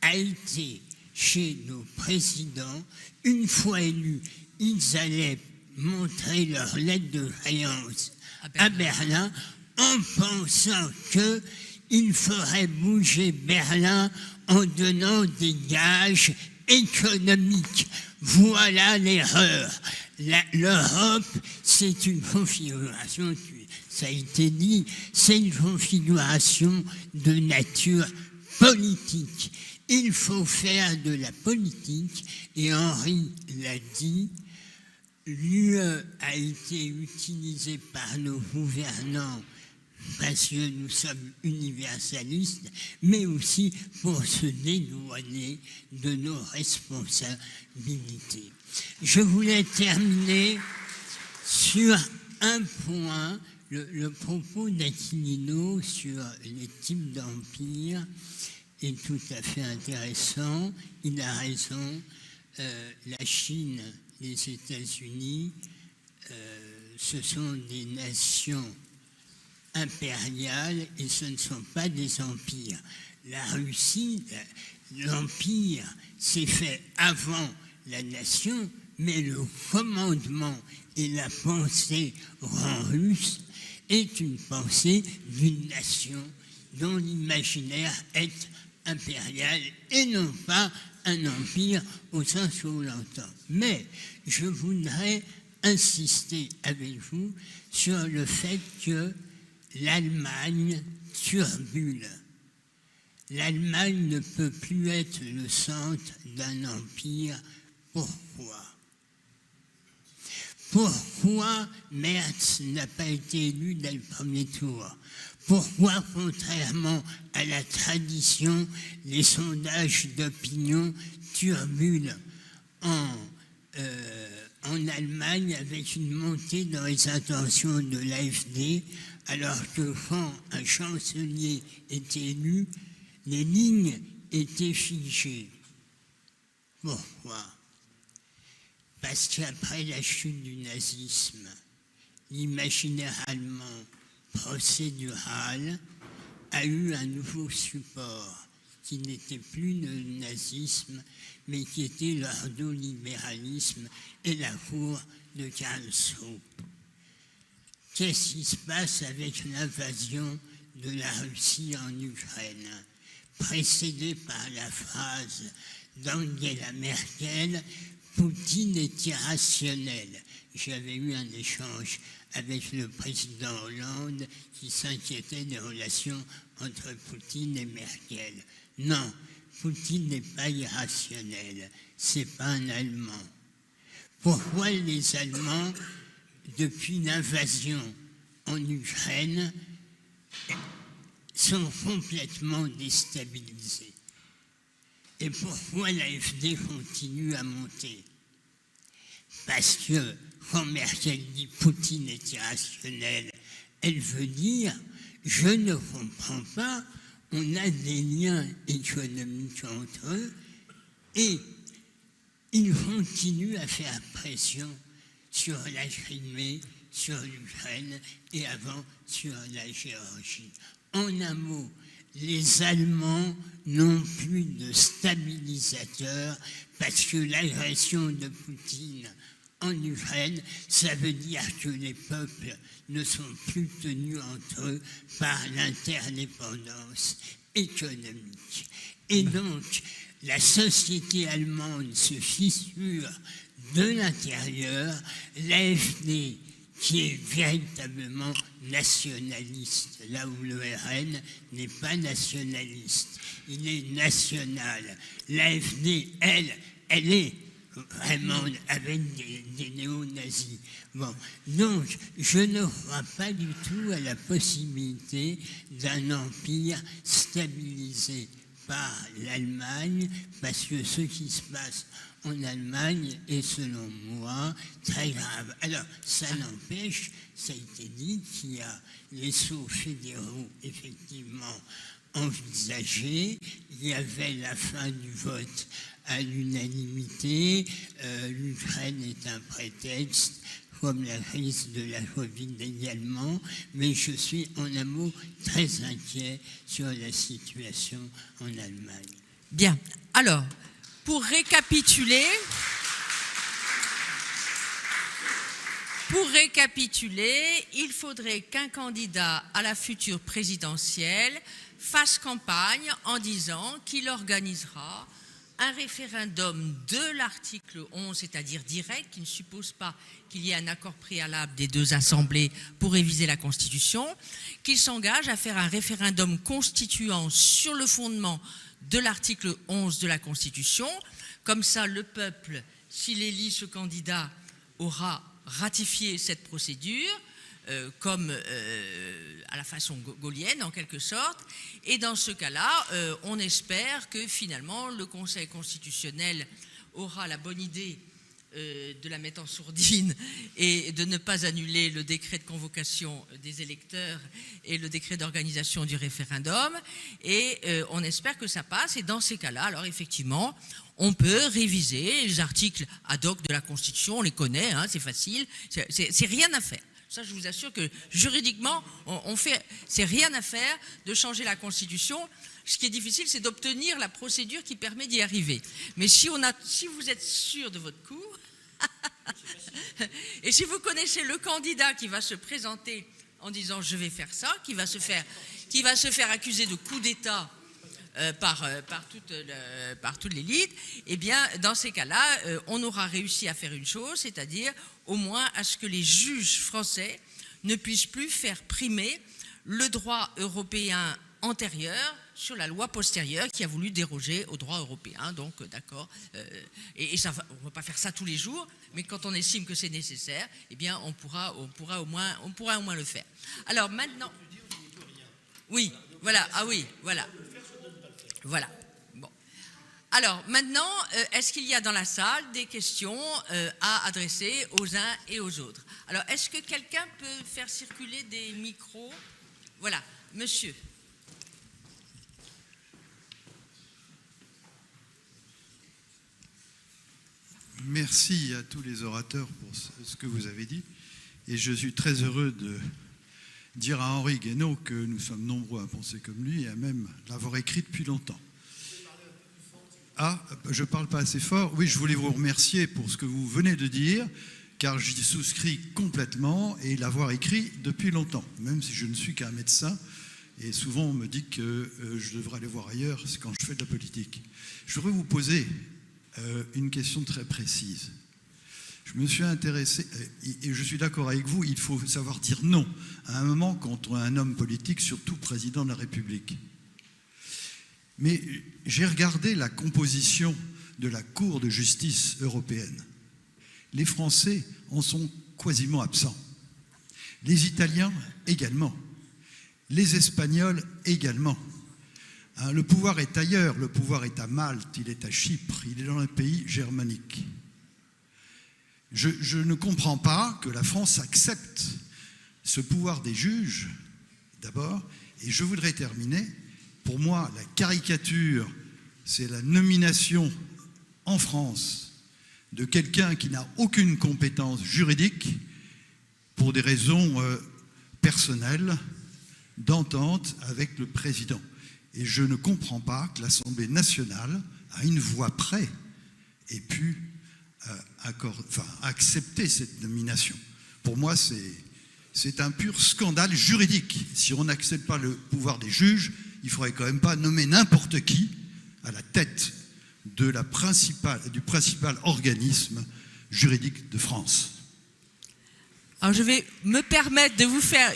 Speaker 3: a été chez nos présidents, une fois élus, ils allaient montrer leur lettre de créance à Berlin en pensant qu'il ferait bouger Berlin en donnant des gages économiques. Voilà l'erreur. L'Europe, c'est une configuration, ça a été dit, c'est une configuration de nature politique. Il faut faire de la politique, et Henri l'a dit, l'UE a été utilisée par nos gouvernants parce que nous sommes universalistes, mais aussi pour se dédouaner de nos responsabilités. Je voulais terminer sur un point, le propos d'Aquilino sur les types d'empires est tout à fait intéressant. Il a raison. La Chine, les États-Unis, ce sont des nations impériales et ce ne sont pas des empires. La Russie, l'empire s'est fait avant la nation, mais le commandement et la pensée russe est une pensée d'une nation dont l'imaginaire est impérial et non pas un empire au sens où on l'entend. Mais je voudrais insister avec vous sur le fait que l'Allemagne turbule. L'Allemagne ne peut plus être le centre d'un empire. Pourquoi ? Pourquoi Merz n'a pas été élu dès le premier tour ? Pourquoi, contrairement à la tradition, les sondages d'opinion turbulent en Allemagne avec une montée dans les intentions de l'AfD, alors que quand un chancelier était élu, les lignes étaient figées. Pourquoi ? Parce qu'après la chute du nazisme, l'imaginaire allemand procédural a eu un nouveau support qui n'était plus le nazisme, mais qui était l'ordolibéralisme et la cour de Karlsruhe. Qu'est-ce qui se passe avec l'invasion de la Russie en Ukraine, précédée par la phrase d'Angela Merkel, Poutine est irrationnel. J'avais eu un échange avec le président Hollande qui s'inquiétait des relations entre Poutine et Merkel. Non, Poutine n'est pas irrationnel, c'est pas un Allemand. Pourquoi les Allemands, depuis l'invasion en Ukraine, sont complètement déstabilisés? Et pourquoi l'AfD continue à monter? Parce que quand Merkel dit Poutine est irrationnel, elle veut dire je ne comprends pas, on a des liens économiques entre eux et ils continuent à faire pression sur la Crimée, sur l'Ukraine et avant sur la Géorgie. En un mot, les Allemands n'ont plus de stabilisateur parce que l'agression de Poutine en Ukraine, ça veut dire que les peuples ne sont plus tenus entre eux par l'interdépendance économique. Et donc, la société allemande se fissure de l'intérieur. L'AfD, qui est véritablement nationaliste, là où le RN n'est pas nationaliste, il est national. L'AfD, elle est vraiment avec des néo-nazis. Bon, donc, je ne crois pas du tout à la possibilité d'un empire stabilisé par l'Allemagne, parce que ce qui se passe en Allemagne est, selon moi, très grave. Alors, ça n'empêche, ça a été dit, qu'il y a les sauts fédéraux, effectivement, envisagés. Il y avait la fin du vote à l'unanimité. L'Ukraine est un prétexte, comme la crise de la Covid également, mais je suis en un mot très inquiet sur la situation en Allemagne.
Speaker 2: Bien. Alors, pour récapituler, il faudrait qu'un candidat à la future présidentielle fasse campagne en disant qu'il organisera un référendum de l'article 11, c'est-à-dire direct, qui ne suppose pas qu'il y ait un accord préalable des deux assemblées pour réviser la Constitution, qu'il s'engage à faire un référendum constituant sur le fondement de l'article 11 de la Constitution. Comme ça, le peuple, s'il élit ce candidat, aura ratifié cette procédure, comme à la façon gaullienne en quelque sorte, et dans ce cas-là, on espère que finalement le Conseil constitutionnel aura la bonne idée de la mettre en sourdine et de ne pas annuler le décret de convocation des électeurs et le décret d'organisation du référendum, et on espère que ça passe, et dans ces cas-là, alors effectivement, on peut réviser les articles ad hoc de la Constitution, on les connaît, hein, c'est facile, c'est rien à faire. Ça, je vous assure que juridiquement, c'est rien à faire de changer la Constitution. Ce qui est difficile, c'est d'obtenir la procédure qui permet d'y arriver. Mais si vous êtes sûr de votre coup, et si vous connaissez le candidat qui va se présenter en disant je vais faire ça, qui va se faire accuser de coup d'État par toute l'élite, eh bien, dans ces cas-là, on aura réussi à faire une chose, c'est-à-dire au moins à ce que les juges français ne puissent plus faire primer le droit européen antérieur sur la loi postérieure qui a voulu déroger au droit européen. Donc, d'accord. Et ça, on ne va pas faire ça tous les jours, mais quand on estime que c'est nécessaire, eh bien, on pourra au moins le faire. Alors maintenant, oui, voilà. Ah oui, voilà. Voilà. Bon. Alors maintenant, est-ce qu'il y a dans la salle des questions à adresser aux uns et aux autres? Alors, est-ce que quelqu'un peut faire circuler des micros? Voilà, monsieur.
Speaker 7: Merci à tous les orateurs pour ce que vous avez dit. Et je suis très heureux de dire à Henri Guénaud que nous sommes nombreux à penser comme lui et à même l'avoir écrit depuis longtemps. Ah, je ne parle pas assez fort. Oui, je voulais vous remercier pour ce que vous venez de dire, car j'y souscris complètement et l'avoir écrit depuis longtemps, même si je ne suis qu'un médecin. Et souvent, on me dit que je devrais aller voir ailleurs quand je fais de la politique. Je voudrais vous poser une question très précise. Je me suis intéressé, et je suis d'accord avec vous, il faut savoir dire non à un moment quand on est un homme politique, surtout président de la République. Mais j'ai regardé la composition de la Cour de justice européenne. Les Français en sont quasiment absents. Les Italiens également. Les Espagnols également. Hein, le pouvoir est ailleurs, le pouvoir est à Malte, il est à Chypre, il est dans un pays germanique. Je ne comprends pas que la France accepte ce pouvoir des juges, d'abord, et je voudrais terminer. Pour moi, la caricature, c'est la nomination en France de quelqu'un qui n'a aucune compétence juridique pour des raisons personnelles d'entente avec le président. Et je ne comprends pas que l'Assemblée nationale, à une voix près, ait pu accepter cette nomination. Pour moi, c'est un pur scandale juridique. Si on n'accepte pas le pouvoir des juges, il ne faudrait quand même pas nommer n'importe qui à la tête du principal organisme juridique de France.
Speaker 2: Alors je vais me permettre de vous faire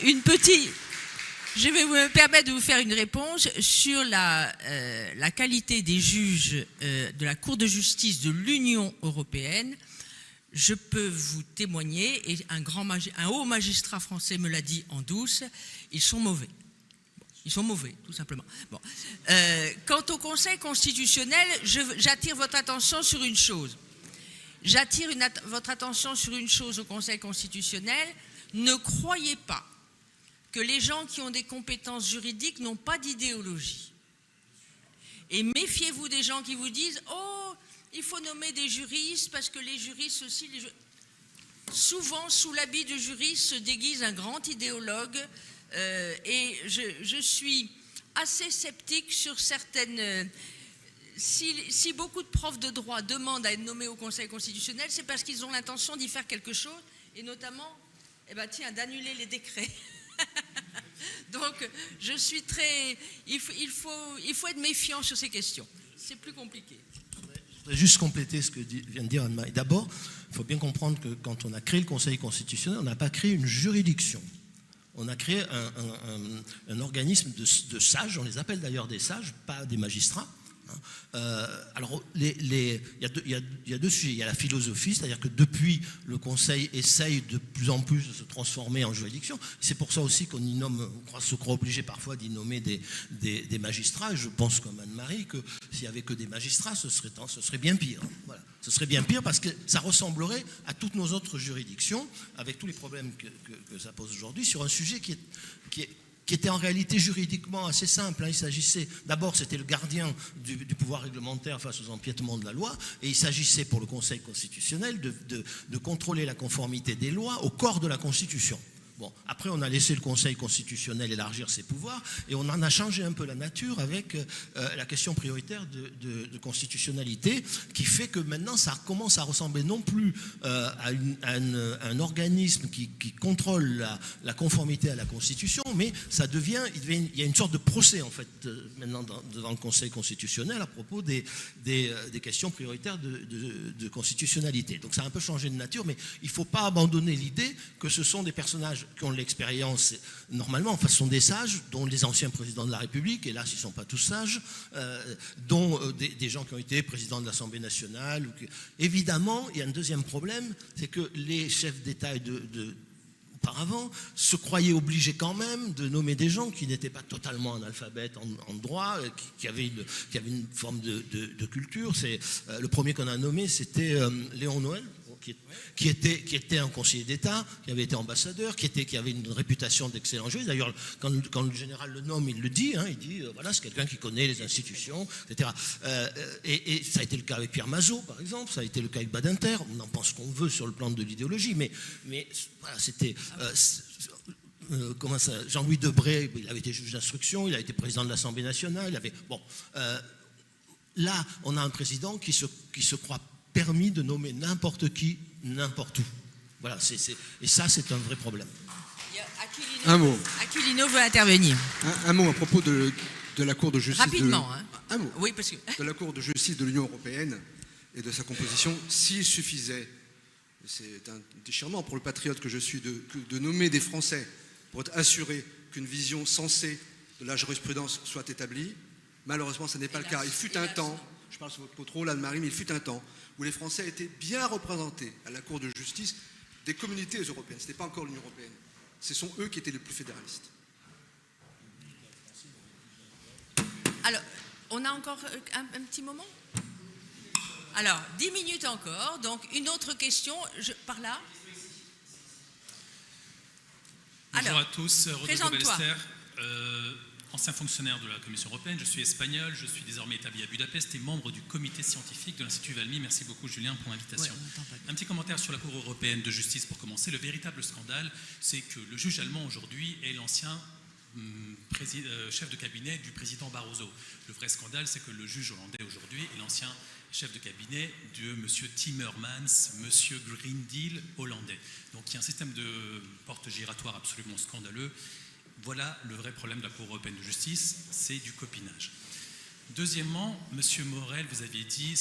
Speaker 2: une réponse sur la qualité des juges de la Cour de justice de l'Union européenne. Je peux vous témoigner, et un haut magistrat français me l'a dit en douce, ils sont mauvais. Ils sont mauvais, tout simplement. Bon. Quant au Conseil constitutionnel, j'attire votre attention sur une chose. Votre attention sur une chose au Conseil constitutionnel. Ne croyez pas que les gens qui ont des compétences juridiques n'ont pas d'idéologie. Et méfiez-vous des gens qui vous disent « Oh, il faut nommer des juristes parce que les juristes aussi… » Souvent, sous l'habit de juriste se déguise un grand idéologue et je suis assez sceptique sur certaines… Si beaucoup de profs de droit demandent à être nommés au Conseil constitutionnel, c'est parce qu'ils ont l'intention d'y faire quelque chose, et notamment, d'annuler les décrets. Donc, je suis très… Il faut être méfiant sur ces questions. C'est plus compliqué.
Speaker 5: Je voudrais juste compléter ce que vient de dire Anne-Marie. D'abord, il faut bien comprendre que quand on a créé le Conseil constitutionnel, on n'a pas créé une juridiction. On a créé un organisme de sages, on les appelle d'ailleurs des sages, pas des magistrats. Alors, il y a deux sujets. Il y a la philosophie, c'est-à-dire que depuis, le Conseil essaye de plus en plus de se transformer en juridiction. C'est pour ça aussi qu'on y nomme, on se croit obligé parfois d'y nommer des magistrats. Et je pense comme Anne-Marie que s'il n'y avait que des magistrats, ce serait bien pire. Voilà. Ce serait bien pire parce que ça ressemblerait à toutes nos autres juridictions, avec tous les problèmes que ça pose aujourd'hui, sur un sujet qui était en réalité juridiquement assez simple. Il s'agissait, d'abord, c'était le gardien du pouvoir réglementaire face aux empiétements de la loi, et il s'agissait pour le Conseil constitutionnel de contrôler la conformité des lois au corps de la Constitution. Bon, après, on a laissé le Conseil constitutionnel élargir ses pouvoirs et on en a changé un peu la nature avec la question prioritaire de constitutionnalité qui fait que maintenant, ça commence à ressembler non plus à un organisme qui contrôle la conformité à la Constitution, mais il y a une sorte de procès, en fait, maintenant devant le Conseil constitutionnel à propos des questions prioritaires de constitutionnalité. Donc, ça a un peu changé de nature, mais il ne faut pas abandonner l'idée que ce sont des personnages qui ont de l'expérience, normalement, enfin, ce sont des sages, dont les anciens présidents de la République, hélas, ils ne sont pas tous sages, dont des gens qui ont été présidents de l'Assemblée nationale. Évidemment, il y a un deuxième problème, c'est que les chefs d'État auparavant se croyaient obligés quand même de nommer des gens qui n'étaient pas totalement analphabètes en droit, qui avaient une forme de culture. Le premier qu'on a nommé, c'était Léon Noël, qui était un conseiller d'État, qui avait été ambassadeur, qui avait une réputation d'excellent juriste. D'ailleurs, quand le général le nomme, il le dit, il dit, voilà, c'est quelqu'un qui connaît les institutions, etc. Et ça a été le cas avec Pierre Mazot, par exemple, ça a été le cas avec Badinter. On en pense qu'on veut sur le plan de l'idéologie, mais voilà, c'était… Jean-Louis Debré, il avait été juge d'instruction, il a été président de l'Assemblée nationale, là, on a un président qui se croit permis de nommer n'importe qui, n'importe où. Voilà, et ça, c'est un vrai problème.
Speaker 6: Un mot.
Speaker 2: Aquilino veut intervenir.
Speaker 6: Un mot à propos de la Cour de justice.
Speaker 2: Rapidement.
Speaker 6: Un mot.
Speaker 2: Oui, parce que…
Speaker 6: De la Cour de justice de l'Union européenne et de sa composition, s'il suffisait, c'est un déchirement pour le patriote que je suis, de nommer des Français pour être assuré qu'une vision sensée de la jurisprudence soit établie. Malheureusement, ce n'est pas le cas. Il fut un temps, je parle sous votre contrôle, Anne-Marie, mais il fut un temps où les Français étaient bien représentés à la Cour de justice des communautés européennes. Ce n'était pas encore l'Union européenne. Ce sont eux qui étaient les plus fédéralistes.
Speaker 2: Alors, on a encore un petit moment ? Alors, 10 minutes encore. Donc, une autre question, par là.
Speaker 8: Bonjour à tous, Rodolphe
Speaker 2: présente-toi.
Speaker 8: Belster. ancien fonctionnaire de la Commission européenne, je suis espagnol, je suis désormais établi à Budapest et membre du comité scientifique de l'Institut Valmy. Merci beaucoup Julien pour l'invitation. Un petit commentaire sur la Cour européenne de justice pour commencer. Le véritable scandale, c'est que le juge allemand aujourd'hui est l'ancien chef de cabinet du président Barroso. Le vrai scandale, c'est que le juge hollandais aujourd'hui est l'ancien chef de cabinet de M. Timmermans, M. Green Deal hollandais. Donc il y a un système de porte giratoire absolument scandaleux. Voilà le vrai problème de la Cour européenne de justice, c'est du copinage. Deuxièmement, M. Morel, vous aviez dit,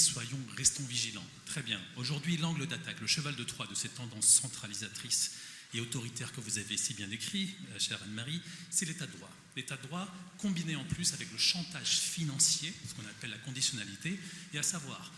Speaker 8: restons vigilants. Très bien. Aujourd'hui, l'angle d'attaque, le cheval de Troie de ces tendances centralisatrices et autoritaires que vous avez si bien décrit, chère Anne-Marie, c'est l'état de droit. L'état de droit combiné en plus avec le chantage financier, ce qu'on appelle la conditionnalité, et à savoir,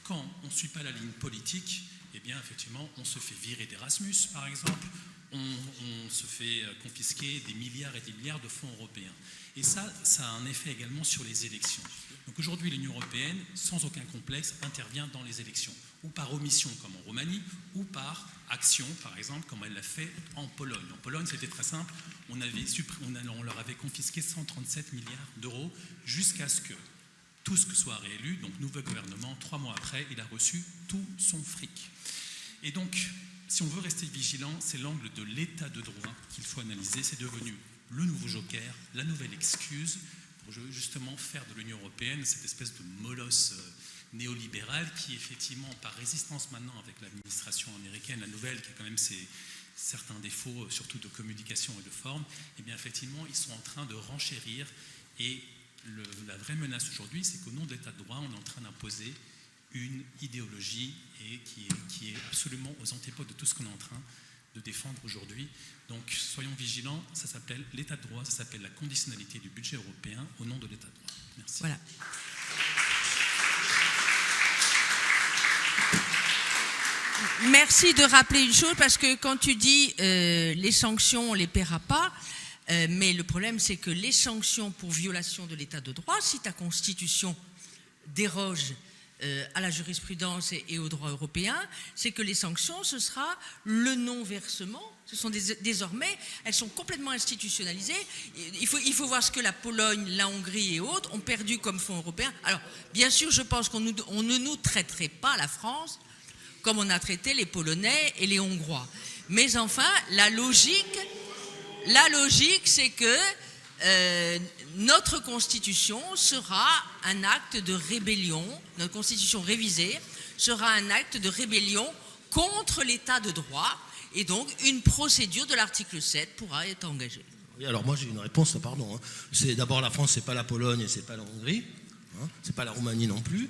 Speaker 8: quand on ne suit pas la ligne politique, eh bien effectivement, on se fait virer d'Erasmus, par exemple, on se fait confisquer des milliards et des milliards de fonds européens. Et ça a un effet également sur les élections. Donc aujourd'hui, l'Union européenne, sans aucun complexe, intervient dans les élections, ou par omission, comme en Roumanie, ou par action, par exemple, comme elle l'a fait en Pologne. En Pologne, c'était très simple, on leur avait confisqué 137 milliards d'euros jusqu'à ce que Tusk soit réélu, donc nouveau gouvernement, 3 mois après, il a reçu tout son fric. Et donc, si on veut rester vigilant, c'est l'angle de l'état de droit qu'il faut analyser. C'est devenu le nouveau joker, la nouvelle excuse pour justement faire de l'Union européenne cette espèce de molosse néolibérale qui, effectivement, par résistance maintenant avec l'administration américaine, la nouvelle, qui a quand même certains défauts, surtout de communication et de forme, eh bien, effectivement, ils sont en train de renchérir. Et la vraie menace aujourd'hui, c'est qu'au nom de l'état de droit, on est en train d'imposer une idéologie et qui est absolument aux antipodes de tout ce qu'on est en train de défendre aujourd'hui. Donc soyons vigilants, ça s'appelle l'état de droit, ça s'appelle la conditionnalité du budget européen au nom de l'état de droit. Merci.
Speaker 2: Voilà. Merci de rappeler une chose, parce que quand tu dis les sanctions, on ne les paiera pas, mais le problème c'est que les sanctions pour violation de l'état de droit, si ta constitution déroge à la jurisprudence et au droit européen, c'est que les sanctions, ce sera le non-versement. Ce sont désormais, elles sont complètement institutionnalisées. Il faut voir ce que la Pologne, la Hongrie et autres ont perdu comme fonds européens. Alors, bien sûr, je pense qu'on ne nous traiterait pas, la France, comme on a traité les Polonais et les Hongrois. Mais enfin, la logique, c'est que notre constitution sera un acte de rébellion, notre constitution révisée sera un acte de rébellion contre l'état de droit, et donc une procédure de l'article 7 pourra être engagée.
Speaker 5: Oui, alors moi j'ai une réponse, pardon. Hein. C'est d'abord la France, c'est pas la Pologne et c'est pas la Hongrie, hein. C'est pas la Roumanie non plus.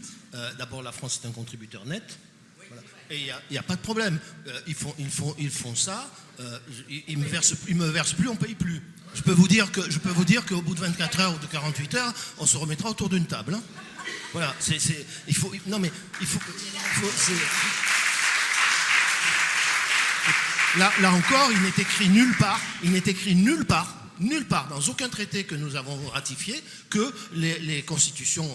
Speaker 5: D'abord la France c'est un contributeur net. Voilà. Et il n'y a pas de problème. Ils font ça. Ils me versent plus, on paye plus. Je peux vous dire qu'au bout de 24 heures ou de 48 heures, on se remettra autour d'une table. Hein. Voilà. Là encore, il n'est écrit nulle part, dans aucun traité que nous avons ratifié, que les constitutions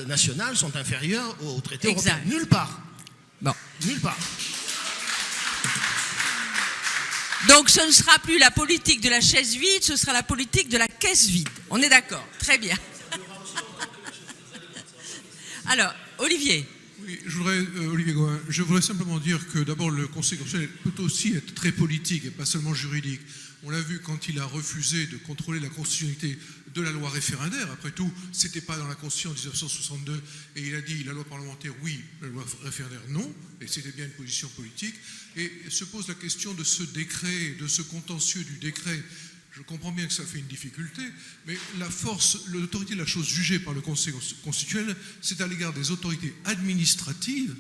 Speaker 5: nationales sont inférieures aux traités européens. Nulle part.
Speaker 2: Bon.
Speaker 5: Nulle part.
Speaker 2: Donc ce ne sera plus la politique de la chaise vide, ce sera la politique de la caisse vide. On est d'accord? Très bien. Alors, Olivier.
Speaker 9: Oui, Olivier Gouin, je voudrais simplement dire que d'abord le Conseil constitutionnel peut aussi être très politique et pas seulement juridique. On l'a vu quand il a refusé de contrôler la constitutionnalité de la loi référendaire. Après tout, c'était pas dans la Constitution en 1962 et il a dit la loi parlementaire oui, la loi référendaire non, et c'était bien une position politique. Et se pose la question de ce décret, de ce contentieux du décret. Je comprends bien que ça fait une difficulté, mais la force, l'autorité de la chose jugée par le Conseil constitutionnel, c'est à l'égard des autorités administratives,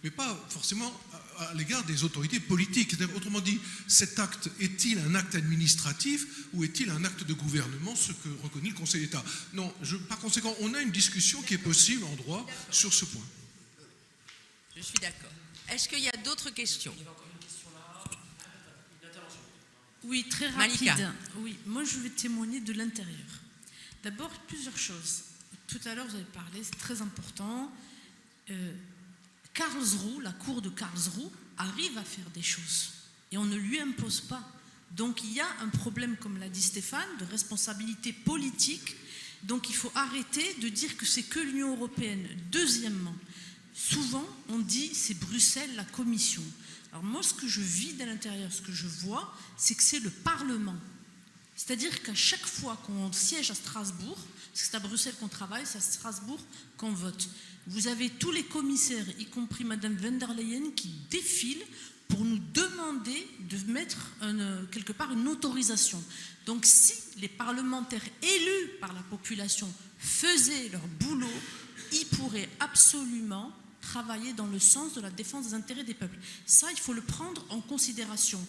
Speaker 9: mais pas forcément à l'égard des autorités politiques. Autrement dit, cet acte est-il un acte administratif ou est-il un acte de gouvernement, ce que reconnaît le Conseil d'État? Non, par conséquent, on a une discussion qui est possible en droit sur ce point.
Speaker 2: Je suis d'accord. Est-ce qu'il y a d'autres questions?
Speaker 10: Oui, très rapide.
Speaker 2: Malika.
Speaker 10: Oui, moi je vais témoigner de l'intérieur. D'abord, plusieurs choses. Tout à l'heure, vous avez parlé, c'est très important. Karlsruhe, la cour de Karlsruhe, arrive à faire des choses. Et on ne lui impose pas Donc il y a un problème, comme l'a dit Stéphane, de responsabilité politique. Donc il faut arrêter de dire que c'est que l'Union européenne. Deuxièmement, souvent on dit c'est Bruxelles, la Commission. Alors moi, ce que je vis de l'intérieur, ce que je vois, c'est que c'est le Parlement. C'est-à-dire qu'à chaque fois qu'on siège à Strasbourg, parce que c'est à Bruxelles qu'on travaille, c'est à Strasbourg qu'on vote, vous avez tous les commissaires, y compris Madame von der Leyen, qui défilent pour nous demander de mettre quelque part une autorisation. Donc si les parlementaires élus par la population faisaient leur boulot, ils pourraient absolument travailler dans le sens de la défense des intérêts des peuples. Ça, il faut le prendre en considération.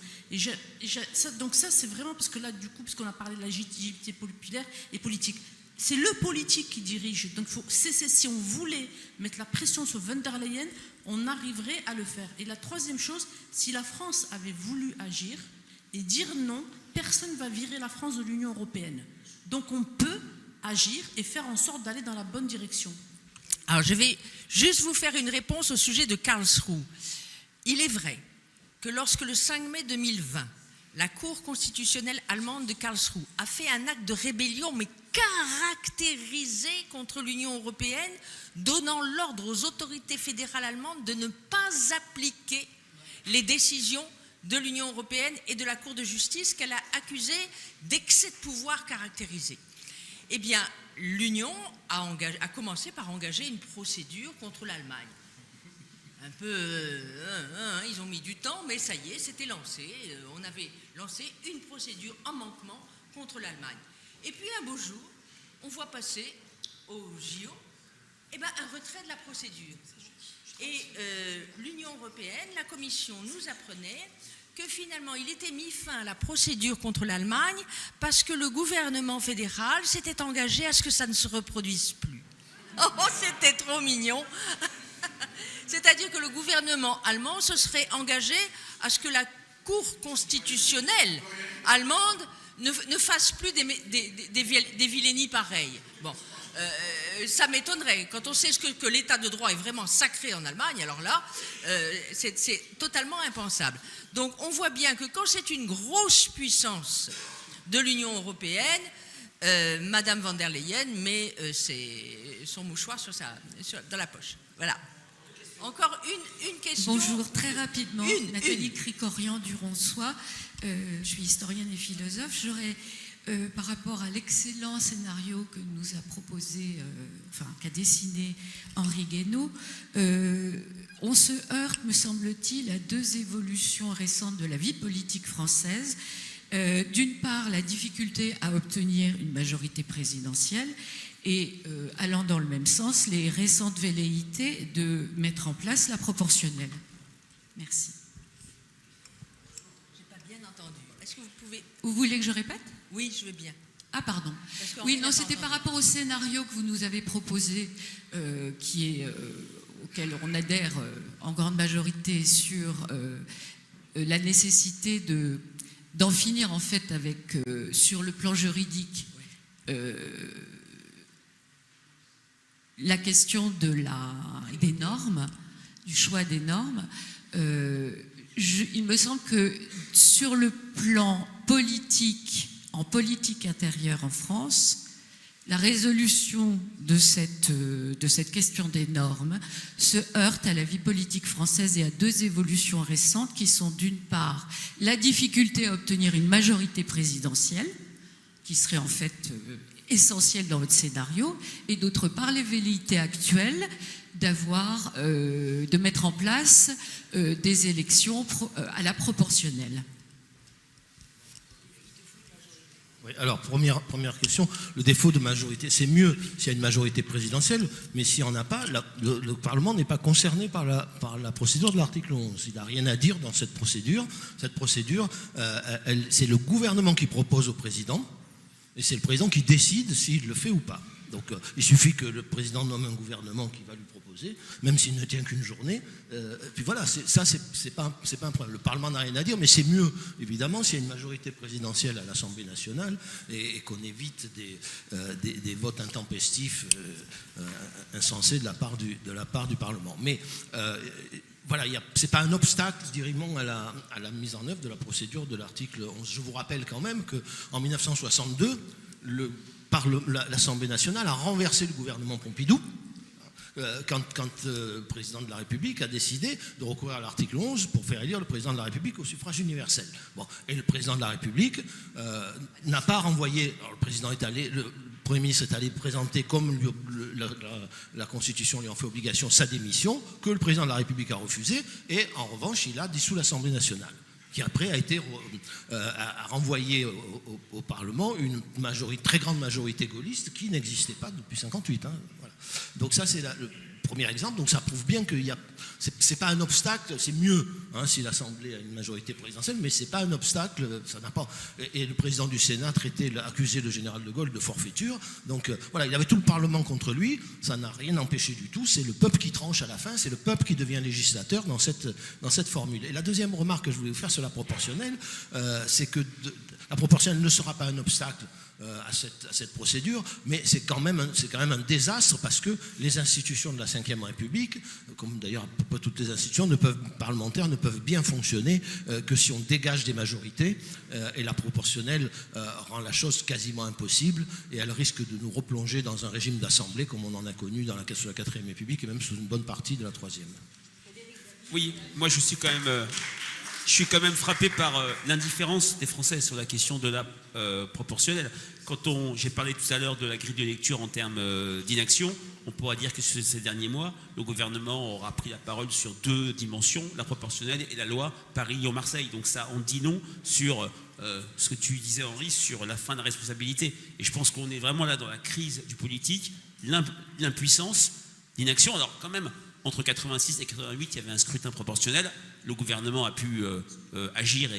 Speaker 10: Donc ça, c'est vraiment, parce que là, du coup, puisqu'on a parlé de la légitimité populaire et politique, c'est le politique qui dirige. Donc il faut cesser. Si on voulait mettre la pression sur von der Leyen, on arriverait à le faire. Et la troisième chose, si la France avait voulu agir et dire non, personne ne va virer la France de l'Union européenne. Donc on peut agir et faire en sorte d'aller dans la bonne direction.
Speaker 2: Alors je vais juste vous faire une réponse au sujet de Karlsruhe. Il est vrai que lorsque le 5 mai 2020, la Cour constitutionnelle allemande de Karlsruhe a fait un acte de rébellion, mais caractérisé contre l'Union européenne, donnant l'ordre aux autorités fédérales allemandes de ne pas appliquer les décisions de l'Union européenne et de la Cour de justice qu'elle a accusée d'excès de pouvoir caractérisé. Eh bien, l'Union a commencé par engager une procédure contre l'Allemagne. Un peu, ils ont mis du temps, mais ça y est, c'était lancé. On avait lancé une procédure en manquement contre l'Allemagne. Et puis un beau jour, on voit passer au JO un retrait de la procédure. Et l'Union européenne, la Commission nous apprenait que finalement il était mis fin à la procédure contre l'Allemagne parce que le gouvernement fédéral s'était engagé à ce que ça ne se reproduise plus. Oh, c'était trop mignon. C'est-à-dire que le gouvernement allemand se serait engagé à ce que la Cour constitutionnelle allemande ne fasse plus des vilainies pareilles. Bon, ça m'étonnerait. Quand on sait que l'état de droit est vraiment sacré en Allemagne, alors là, c'est totalement impensable. Donc on voit bien que quand c'est une grosse puissance de l'Union européenne, Madame von der Leyen met son mouchoir dans la poche. Voilà. Encore une question.
Speaker 11: Bonjour, très rapidement. Nathalie Cricorian du Ronsois. Je suis historienne et philosophe. J'aurais, par rapport à l'excellent scénario que nous a proposé, qu'a dessiné Henri Guénaud, on se heurte, me semble-t-il, à deux évolutions récentes de la vie politique française. D'une part, la difficulté à obtenir une majorité présidentielle et, allant dans le même sens, les récentes velléités de mettre en place la proportionnelle. Merci.
Speaker 2: Je n'ai pas bien entendu. Est-ce que vous pouvez...
Speaker 11: Vous voulez que je répète ?
Speaker 2: Oui, je veux bien.
Speaker 11: Ah, pardon. Oui, non, c'était par rapport au scénario que vous nous avez proposé, auquel on adhère en grande majorité sur la nécessité d'en finir en fait avec, sur le plan juridique, la question des normes, du choix des normes. Il me semble que sur le plan politique, en politique intérieure en France, la résolution de cette question des normes se heurte à la vie politique française et à deux évolutions récentes qui sont d'une part la difficulté à obtenir une majorité présidentielle, qui serait en fait essentielle dans votre scénario, et d'autre part les velléités actuelles de mettre en place des élections à la proportionnelle.
Speaker 5: Oui, alors, première question, le défaut de majorité, c'est mieux s'il y a une majorité présidentielle, mais s'il n'y en a pas, le Parlement n'est pas concerné par la procédure de l'article 11. Il n'a rien à dire dans cette procédure. Cette procédure, c'est le gouvernement qui propose au président, et c'est le président qui décide s'il le fait ou pas. Donc, il suffit que le président nomme un gouvernement qui va lui proposer, même s'il ne tient qu'une journée. Puis voilà, c'est pas un problème. Le Parlement n'a rien à dire, mais c'est mieux, évidemment, s'il y a une majorité présidentielle à l'Assemblée nationale et qu'on évite des votes intempestifs, insensés de la part du Parlement. Mais voilà, ce n'est pas un obstacle, je dirais, à la mise en œuvre de la procédure de l'article 11. Je vous rappelle quand même qu'en 1962, l'Assemblée nationale a renversé le gouvernement Pompidou quand le président de la République a décidé de recourir à l'article 11 pour faire élire le président de la République au suffrage universel. Bon, et le président de la République n'a pas renvoyé... Alors le Premier ministre est allé présenter, comme la Constitution lui en fait obligation, sa démission, que le président de la République a refusé, et en revanche, il a dissous l'Assemblée nationale, qui après a renvoyé au Parlement une très grande majorité gaulliste qui n'existait pas depuis 1958. Voilà. Donc ça, c'est le premier exemple. Donc ça prouve bien que c'est pas un obstacle, c'est mieux si l'Assemblée a une majorité présidentielle, mais c'est pas un obstacle, ça n'a pas. Et le président du Sénat accusé le général de Gaulle de forfaiture. Donc voilà, il avait tout le Parlement contre lui, ça n'a rien empêché du tout. C'est le peuple qui tranche à la fin, c'est le peuple qui devient législateur dans cette formule. Et la deuxième remarque que je voulais vous faire sur la proportionnelle, c'est que la proportionnelle ne sera pas un obstacle à cette procédure, mais c'est quand même un désastre parce que les institutions de la Ve République, comme d'ailleurs à peu près toutes les institutions parlementaires, ne peuvent bien fonctionner que si on dégage des majorités, et la proportionnelle rend la chose quasiment impossible, et elle risque de nous replonger dans un régime d'assemblée comme on en a connu sous la IVe République et même sous une bonne partie de la Troisième.
Speaker 4: Oui, moi je suis quand même frappé par l'indifférence des Français sur la question de la proportionnelle. J'ai parlé tout à l'heure de la grille de lecture en termes d'inaction, on pourra dire que ces derniers mois, le gouvernement aura pris la parole sur deux dimensions, la proportionnelle et la loi Paris-Lyon-Marseille. Donc ça, on dit non sur ce que tu disais, Henri, sur la fin de la responsabilité. Et je pense qu'on est vraiment là dans la crise du politique, l'impuissance, l'inaction. Alors quand même, entre 86 et 88, il y avait un scrutin proportionnel. Le gouvernement a pu agir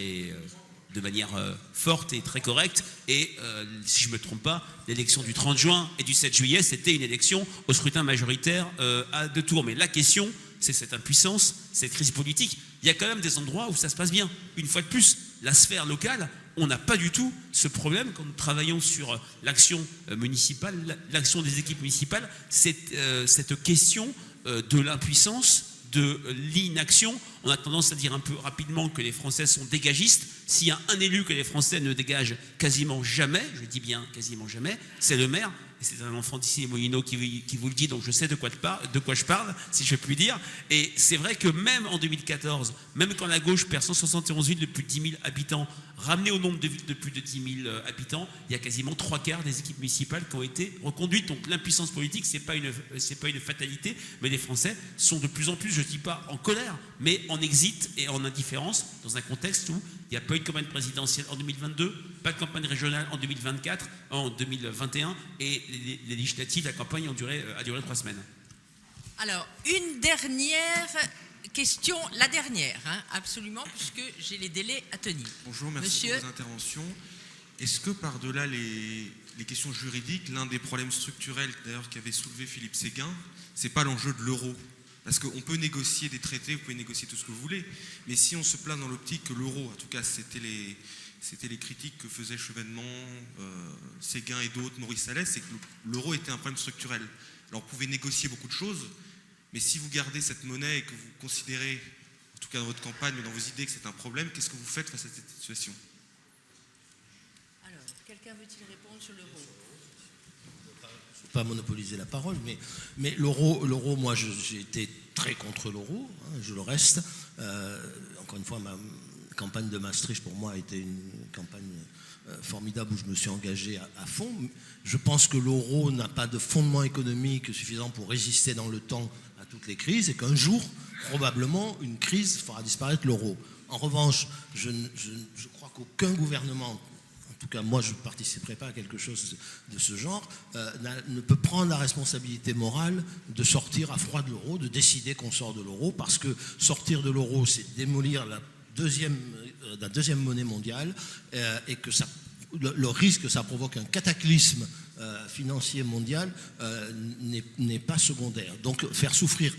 Speaker 4: de manière forte et très correcte. Et si je ne me trompe pas, l'élection du 30 juin et du 7 juillet, c'était une élection au scrutin majoritaire à 2 tours. Mais la question, c'est cette impuissance, cette crise politique. Il y a quand même des endroits où ça se passe bien. Une fois de plus, la sphère locale, on n'a pas du tout ce problème quand nous travaillons sur l'action municipale, l'action des équipes municipales, cette question de l'impuissance, de l'inaction. On a tendance à dire un peu rapidement que les Français sont dégagistes. S'il y a un élu que les Français ne dégagent quasiment jamais, je dis bien quasiment jamais, c'est le maire. Et c'est un enfant d'ici les Moulineaux qui vous le dit, donc je sais de quoi je parle, si je puis dire. Et c'est vrai que même en 2014, même quand la gauche perd 171 villes de plus de 10 000 habitants, ramené au nombre de villes de plus de 10 000 habitants, il y a quasiment 3/4 des équipes municipales qui ont été reconduites. Donc l'impuissance politique, c'est pas une fatalité, mais les Français sont de plus en plus, je ne dis pas en colère, mais en exit et en indifférence, dans un contexte où il n'y a pas eu de campagne présidentielle en 2022, pas de campagne régionale en 2024, en 2021, et les législatives, la campagne a duré 3 semaines.
Speaker 2: Alors, une dernière question, la dernière, absolument, puisque j'ai les délais à tenir.
Speaker 12: Bonjour, merci
Speaker 2: Monsieur.
Speaker 12: pour vos interventions. Est-ce que par-delà les questions juridiques, l'un des problèmes structurels d'ailleurs qu'avait soulevé Philippe Séguin, c'est pas l'enjeu de l'euro? Parce qu'on peut négocier des traités, vous pouvez négocier tout ce que vous voulez, mais si on se place dans l'optique que l'euro, en tout cas c'était les critiques que faisaient Chevènement, Séguin et d'autres, Maurice Salès, c'est que l'euro était un problème structurel. Alors vous pouvez négocier beaucoup de choses, mais si vous gardez cette monnaie et que vous considérez, en tout cas dans votre campagne, mais dans vos idées, que c'est un problème, qu'est-ce que vous faites face à cette situation?
Speaker 2: Alors, quelqu'un veut-il répondre sur l'euro?
Speaker 5: Pas monopoliser la parole, mais l'euro, moi j'ai été très contre l'euro, je le reste. Encore une fois, ma campagne de Maastricht pour moi a été une campagne formidable où je me suis engagé à fond. Je pense que l'euro n'a pas de fondement économique suffisant pour résister dans le temps à toutes les crises et qu'un jour, probablement, une crise fera disparaître l'euro. En revanche, je crois qu'aucun gouvernement, en tout cas moi je ne participerai pas à quelque chose de ce genre, ne peut prendre la responsabilité morale de sortir à froid de l'euro, de décider qu'on sort de l'euro, parce que sortir de l'euro, c'est démolir la deuxième monnaie mondiale, et que le risque que ça provoque un cataclysme financier mondial n'est pas secondaire. Donc faire souffrir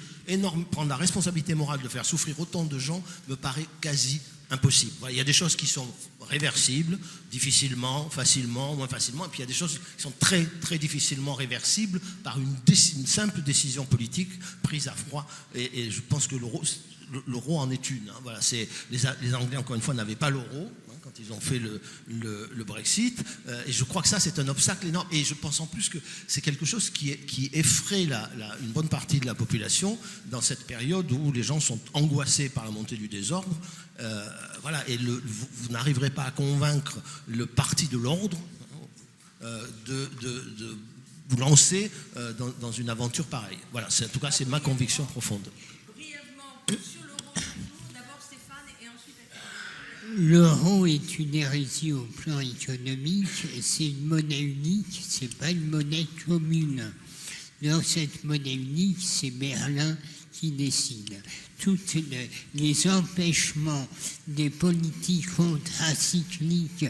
Speaker 5: prendre la responsabilité morale de faire souffrir autant de gens me paraît quasi impossible. Voilà, il y a des choses qui sont réversibles, difficilement, facilement, moins facilement, et puis il y a des choses qui sont très, très difficilement réversibles par une simple décision politique prise à froid. Et je pense que l'euro, l'euro en est une. Hein. Voilà, les Anglais, encore une fois, n'avaient pas l'euro quand ils ont fait le Brexit. Et je crois que ça, c'est un obstacle énorme. Et je pense en plus que c'est quelque chose qui effraie une bonne partie de la population dans cette période où les gens sont angoissés par la montée du désordre. Voilà, et vous n'arriverez pas à convaincre le parti de l'ordre de vous lancer dans une aventure pareille. Voilà, en tout cas, c'est ma conviction profonde.
Speaker 2: Brièvement, sur l'euro, d'abord Stéphane et ensuite...
Speaker 3: L'euro est une hérésie au plan économique. C'est une monnaie unique, c'est pas une monnaie commune. Dans cette monnaie unique, c'est Berlin qui décide. Tous les empêchements des politiques contracycliques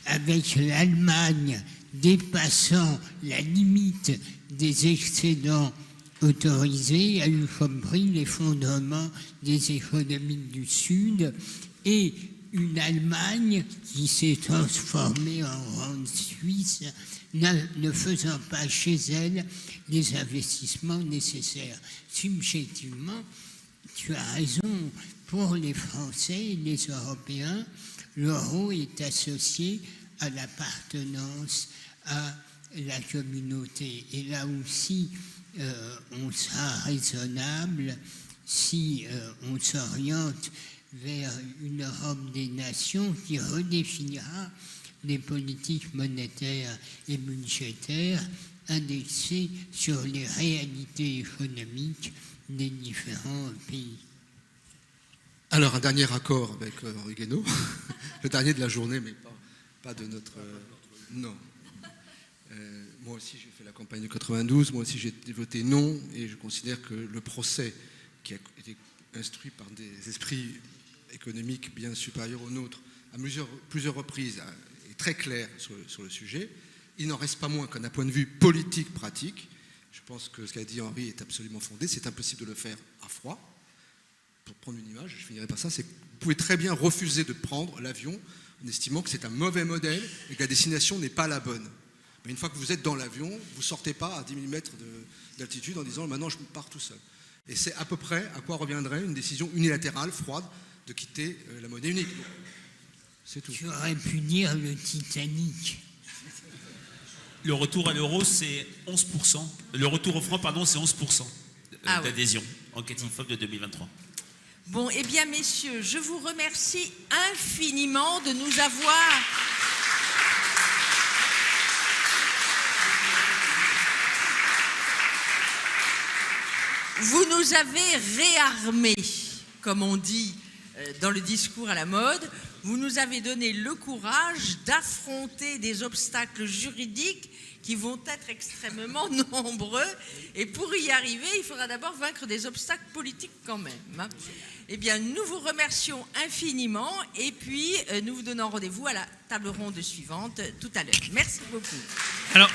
Speaker 3: avec l'Allemagne dépassant la limite des excédents autorisés a eu comme prix l'effondrement des économies du Sud et une Allemagne qui s'est transformée en grande Suisse, ne faisant pas chez elle les investissements nécessaires. Subjectivement, tu as raison, pour les Français et les Européens, l'euro est associé à l'appartenance à la communauté. Et là aussi, on sera raisonnable si on s'oriente vers une Europe des nations qui redéfinira les politiques monétaires et budgétaires indexées sur les réalités économiques des différents pays.
Speaker 6: Alors, un dernier accord avec Henri Guénaud, le dernier de la journée, mais pas de notre... non. Moi aussi, j'ai fait la campagne de 92, moi aussi, j'ai voté non, et je considère que le procès qui a été instruit par des esprits économiques bien supérieurs aux nôtres, à plusieurs reprises, est très clair sur le sujet. Il n'en reste pas moins qu'un point de vue politique, pratique, je pense que ce qu'a dit Henri est absolument fondé. C'est impossible de le faire à froid. Pour prendre une image, je finirai par ça, c'est que vous pouvez très bien refuser de prendre l'avion en estimant que c'est un mauvais modèle et que la destination n'est pas la bonne. Mais une fois que vous êtes dans l'avion, vous ne sortez pas à 10 000 mètres d'altitude en disant « maintenant je pars tout seul ». Et c'est à peu près à quoi reviendrait une décision unilatérale, froide, de quitter la monnaie unique. C'est tout.
Speaker 3: Tu aurais pu dire le Titanic.
Speaker 4: Le retour à l'euro, c'est 11%. Le retour au franc, pardon, c'est 11% d'adhésion. Enquête IFOP de 2023.
Speaker 2: Bon, eh bien, messieurs, je vous remercie infiniment de nous avoir... Vous nous avez réarmés, comme on dit dans le discours à la mode. Vous nous avez donné le courage d'affronter des obstacles juridiques qui vont être extrêmement nombreux. Et pour y arriver, il faudra d'abord vaincre des obstacles politiques quand même. Eh bien, nous vous remercions infiniment et puis nous vous donnons rendez-vous à la table ronde suivante tout à l'heure. Merci beaucoup.
Speaker 1: Alors,